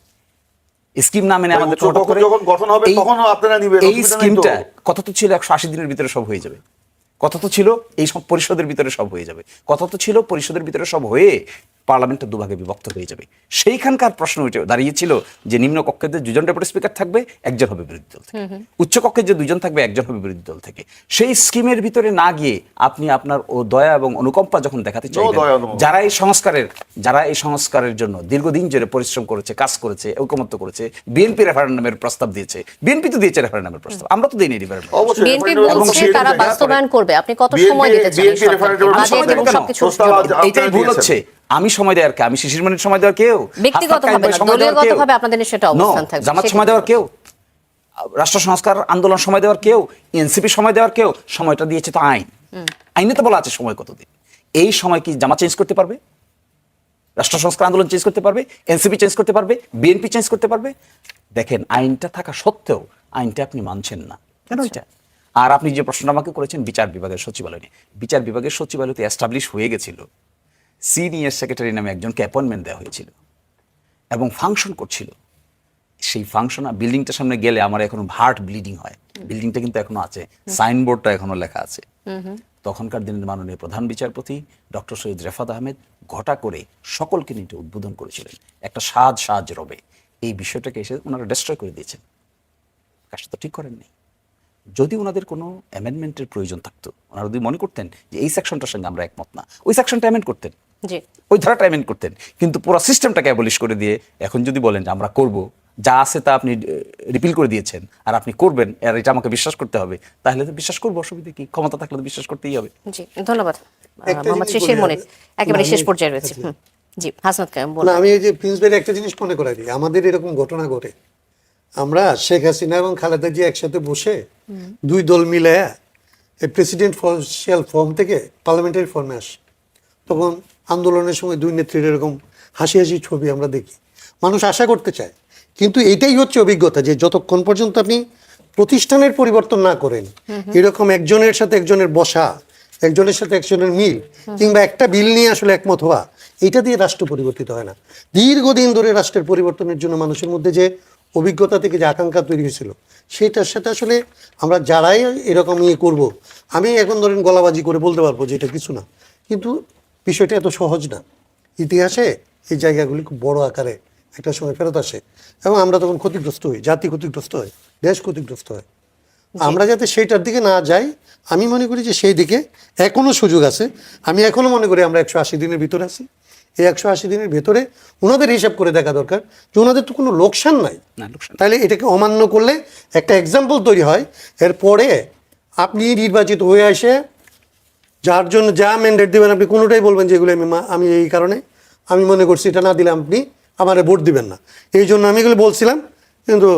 স্কিম না মেনে আমাদের উচ্চকক্ষ যখন গঠন হবে তখনও আপনারা নিবেন, এই অসুবিধা নেই তো। স্কিমটা কথা তো ছিল 180 দিনের ভিতরে সব হয়ে যাবে। কথা তো ছিল এই সব পরিষদের ভিতরে সব হয়ে যাবে। কথা তো ছিল পরিষদের ভিতরে সব হয়ে পার্লামেন্টটা দুভাগে বিভক্ত হয়ে যাবে। সেইখানকার প্রশ্ন উঠে দাঁড়িয়েছিল যে নিম্ন কক্ষের যে 2জন ডেপুটি স্পিকার থাকবে, একজন হবে বিরোধী দল থেকে, উচ্চ কক্ষের যে 2জন থাকবে, একজন হবে বিরোধী দল থেকে। সেই স্কিমের ভিতরে না গিয়ে আপনি আপনার দয়া এবং অনুকম্পা যখন দেখাতে চাইবেন, দয়া অনুকম্পা। যারা এই সংস্কারের জন্য দীর্ঘদিন ধরে পরিশ্রম করেছে, কাজ করেছে, ঐকমত্য করেছে, বিএনপি রেফারেন্ডামের প্রস্তাব দিয়েছে। বিএনপি তো দিয়েছে রেফারেন্ডামের প্রস্তাব, আমরা তো দিইনি রেফারেন্ডাম। অবশ্যই বিএনপি referendum বলছে এবং তারা BNP বাস্তবায়ন করবে, আপনি কত BNP সময় দিতে চান? BNP referendum বাজেট সময় এবং দেব কেন? সবকিছু প্রস্তাব আজ আপনারা এইটাই ভুল দিয়েছেন। হচ্ছে। আমি সময় দেওয়ার কে? আমি শিশির মনির সময় দেওয়ার কেউ? ব্যক্তিগতভাবে হাফাত কাইম ভাই না, সময় দেওয়ার কেউ? দলীয়গতভাবে আপনাদের সেটা অবস্থান No, থাকবে, জামাত সেটা সময় দেওয়ার বলছি। কেউ, রাষ্ট্র সংস্কার আন্দোলন সময় দেওয়ার কেউ, এনসিপি সময় দেওয়ার কেউ? সময়টা দিয়েছে তো আইন। আইনে তো বলা আছে সময় কতদিন। এই সময় কি জামাত চেঞ্জ করতে পারবে? রাষ্ট্র সংস্কার আন্দোলন চেঞ্জ করতে পারবে? এনসিপি চেঞ্জ করতে পারবে? বিএনপি চেঞ্জ করতে পারবে? দেখেন, আইনটা থাকা সত্ত্বেও আইনটা আপনি মানছেন না কেন এটা? আর আপনি যে প্রশ্নটা আমাকে করেছেন বিচার বিভাগের সচিবালয় নিয়ে, বিচার বিভাগের সচিবালয়তে এস্টাবলিশ হয়ে গেছিল, সিনিয়র সেক্রেটারি নামে একজনকে অ্যাপয়েন্টমেন্ট দেওয়া হয়েছিল এবং ফাংশন করছিল। সেই ফাংশন বিল্ডিংটার সামনে গেলে আমার এখনো হার্ট ব্লিডিং হয়। বিল্ডিংটা কিন্তু এখনো আছে, সাইনবোর্ডটা এখনো লেখা আছে। তখনকার দিনের মাননীয় প্রধান বিচারপতি ডক্টর সৈয়দ রেফাত আহমেদ ঘটা করে সকলকে নিয়ে এটা উদ্বোধন করেছিলেন একটা সাজ রবে। এই বিষয়টাকে এসে ওনারা ডিস্ট্রয় করে দিয়েছেন, কাজটা তো ঠিক করেননি। যদি ওনাদের কোনো অ্যামেন্ডমেন্টের প্রয়োজন থাকতো, ওনারা যদি মনে করতেন যে এই সেকশনটার সঙ্গে আমরা একমত না, ওই সেকশনটা অ্যামেন্ড করতেন, জি। ওই ধারাটা অ্যামেন্ড করতেন। কিন্তু পুরো সিস্টেমটাকে অ্যাবলিশ করে দিয়ে এখন যদি বলেন যে আমরা করব, যা আছে তা আপনি রিপিল করে দিয়েছেন আর আপনি করবেন, আর এটা আমাকে বিশ্বাস করতে হবে, তাহলে তো বিশ্বাস করবো, অসুবিধা কি? ক্ষমতা থাকলে তো বিশ্বাস করতেই হবে। জি, ধন্যবাদ একটা মোহাম্মদ জিনিস শিশির বলি মনির, একেবারে আমি- শেষ পর্যায়ে রয়েছে। জি, হাসনাত কাইম না, বলুন। আমি এই যে প্রিন্স ভাইয়ের একটা জিনিস মনে করাই দিই, আমাদের এরকম ঘটনা ঘটে, আমরা শেখ হাসিনা এবং খালেদা জি একসাথে বসে দুই দল মিলে প্রেসিডেন্ট ফর্ম থেকে পার্লামেন্টারি ফর্মে আসে, তখন আন্দোলনের সময় দুই নেত্রীর এরকম হাসি হাসি ছবি আমরা দেখি, মানুষ আশা করতে চায়। কিন্তু এটাই হচ্ছে অভিজ্ঞতা, যে যতক্ষণ পর্যন্ত আপনি প্রতিষ্ঠানের পরিবর্তন না করেন, এরকম একজনের সাথে একজনের বসা, একজনের সাথে একজনের মিল, কিংবা একটা বিল নিয়ে আসলে একমত হওয়া, এটা দিয়ে রাষ্ট্র পরিবর্তিত হয় না। দীর্ঘদিন ধরে রাষ্ট্রের পরিবর্তনের জন্য মানুষের মধ্যে যে অভিজ্ঞতা থেকে যে আকাঙ্ক্ষা তৈরি হয়েছিল, সেটার সাথে আসলে আমরা যারাই এরকম করব, আমি এখন ধরেন গলাবাজি করে বলতে পারবো যে এটা কিছু না, কিন্তু বিষয়টা এত সহজ না। ইতিহাসে এই জায়গাগুলি খুব বড় আকারে একটা সময় ফেরত আসে, এবং আমরা তখন ক্ষতিগ্রস্ত হই, জাতি ক্ষতিগ্রস্ত হয়, দেশ ক্ষতিগ্রস্ত হয়। আমরা যাতে সেইটার দিকে না যাই, আমি মনে করি যে সেই দিকে এখনো সুযোগ আছে। আমি এখনো মনে করি আমরা 180 দিনের ভিতরে আছি। এই 180 দিনের ভেতরে ওনাদের হিসাব করে দেখা দরকার যে ওনাদের তো কোনো লোকসান নাই, না, লোকসান। তাহলে এটাকে অমান্য করলে একটা এক্সাম্পল তৈরি হয়। এরপরে আপনি নির্বাচিত হয়ে এসে যার জন্য যা ম্যান্ডেট দেবেন, আপনি কোনোটাই বলবেন যে এগুলো আমি এই কারণে আমি মনে করছি এটা না দিলে আপনি আমারে ভোট দিবেন না, এই জন্য আমি এগুলো বলছিলাম, কিন্তু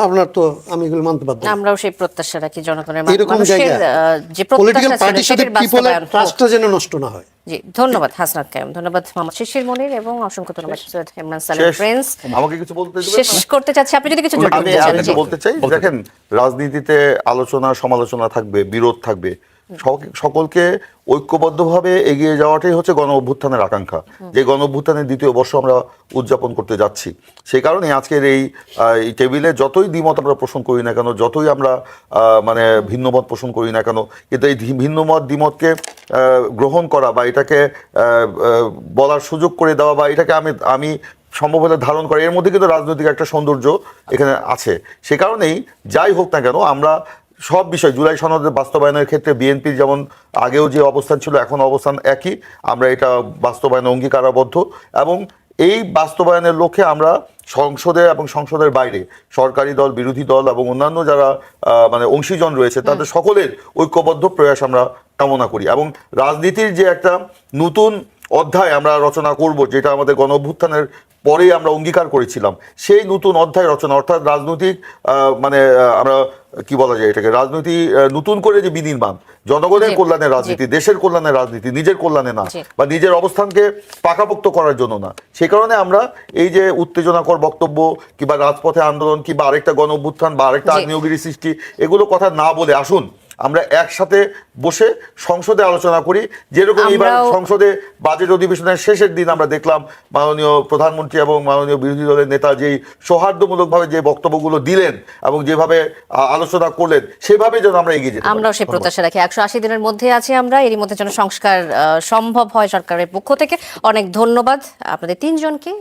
আপনার তো আমি এগুলো মানতে বাধ্য না। আমরাও সেই প্রত্যাশা রাখি জনগণের এরকম মানুষের জায়গা যে পলিটিক্যাল প্রত্যাশা ছিল পার্টির সাথে সেটার পিপলের বাস্তবায়ন হোক। ট্রাস্টটা যেন নষ্ট না হয়। জি, ধন্যবাদ হাসনাত কাইম, ধন্যবাদ মোহাম্মদ শিশির মনির, এবং অসংখ্য ধন্যবাদ সৈয়দ ইমরান সালেম শেষ। প্রিন্স। আমাকে কিছু বলতে দিবেন শেষ না? করতে চাচ্ছি, আপনি যদি কিছু যোগ আমি করতে চান। আমি জি। বলতে চাই, দেখেন, রাজনীতিতে আলোচনা সমালোচনা থাকবে, বিরোধ থাকবে, সকলকে ঐক্যবদ্ধভাবে এগিয়ে যাওয়াটাই হচ্ছে গণ অভ্যুত্থানের আকাঙ্ক্ষা, যে গণ অভ্যুত্থানের দ্বিতীয় বর্ষ আমরা উদযাপন করতে যাচ্ছি। সেই কারণে আজকের এই টেবিলে যতই দ্বিমত আমরা পোষণ করি না কেন, যতই আমরা মানে ভিন্নমত পোষণ করি না কেন, কিন্তু এই ভিন্নমত দ্বিমতকে গ্রহণ করা বা এটাকে বলার সুযোগ করে দেওয়া, বা এটাকে আমি সম্ভব হলে ধারণ করে, এর মধ্যে কিন্তু রাজনৈতিক একটা সৌন্দর্য এখানে আছে। সে কারণেই যাই হোক না কেন, আমরা সব বিষয় জুলাই সনদের বাস্তবায়নের ক্ষেত্রে বিএনপির যেমন আগেও যে অবস্থান ছিল, এখন অবস্থান একই, আমরা এটা বাস্তবায়নে অঙ্গীকারাবদ্ধ, এবং এই বাস্তবায়নের লক্ষ্যে আমরা সংসদে এবং সংসদের বাইরে সরকারি দল, বিরোধী দল এবং অন্যান্য যারা মানে অংশীজন রয়েছে, তাদের সকলের ঐক্যবদ্ধ প্রয়াস আমরা কামনা করি। এবং রাজনীতির যে একটা নতুন অধ্যায় আমরা রচনা করব, যেটা আমাদের গণ অভ্যুত্থানের পরেই আমরা অঙ্গীকার করেছিলাম, সেই নতুন অধ্যায় রচনা, অর্থাৎ রাজনৈতিক মানে আমরা কি বলা যায় এটাকে, রাজনীতি নতুন করে যে বিনির্মাণ, জনগণের কল্যাণের রাজনীতি, দেশের কল্যাণের রাজনীতি, নিজের কল্যাণে না, বা নিজের অবস্থানকে পাকাপোক্ত করার জন্য না। সেই কারণে আমরা এই যে উত্তেজনাকর বক্তব্য কিংবা রাজপথে আন্দোলন কিংবা আরেকটা গণ অভ্যুত্থান বা আরেকটা আগ্নেয়গিরি সৃষ্টি, এগুলো কথা না বলে আসুন আমরা একসাথে বসে সংসদে আলোচনা করি। যেরকম এবার সংসদে বাজেট অধিবেশনের শেষের দিন আমরা দেখলাম মাননীয় প্রধানমন্ত্রী এবং মাননীয় বিরোধী দলের নেতা যেই সৌহার্দ্যমূলকভাবে যে বক্তব্যগুলো দিলেন এবং যেভাবে আলোচনা করলেন, সেভাবে যেন আমরা এগিয়ে যেতে পারি। আমরাও সেই প্রত্যাশা রাখি। 180 দিনের মধ্যে আছি আমরা, এরই মধ্যে যেন সংস্কার সম্ভব হয় সরকারের পক্ষ থেকে। অনেক ধন্যবাদ আপনাদের তিনজনকে।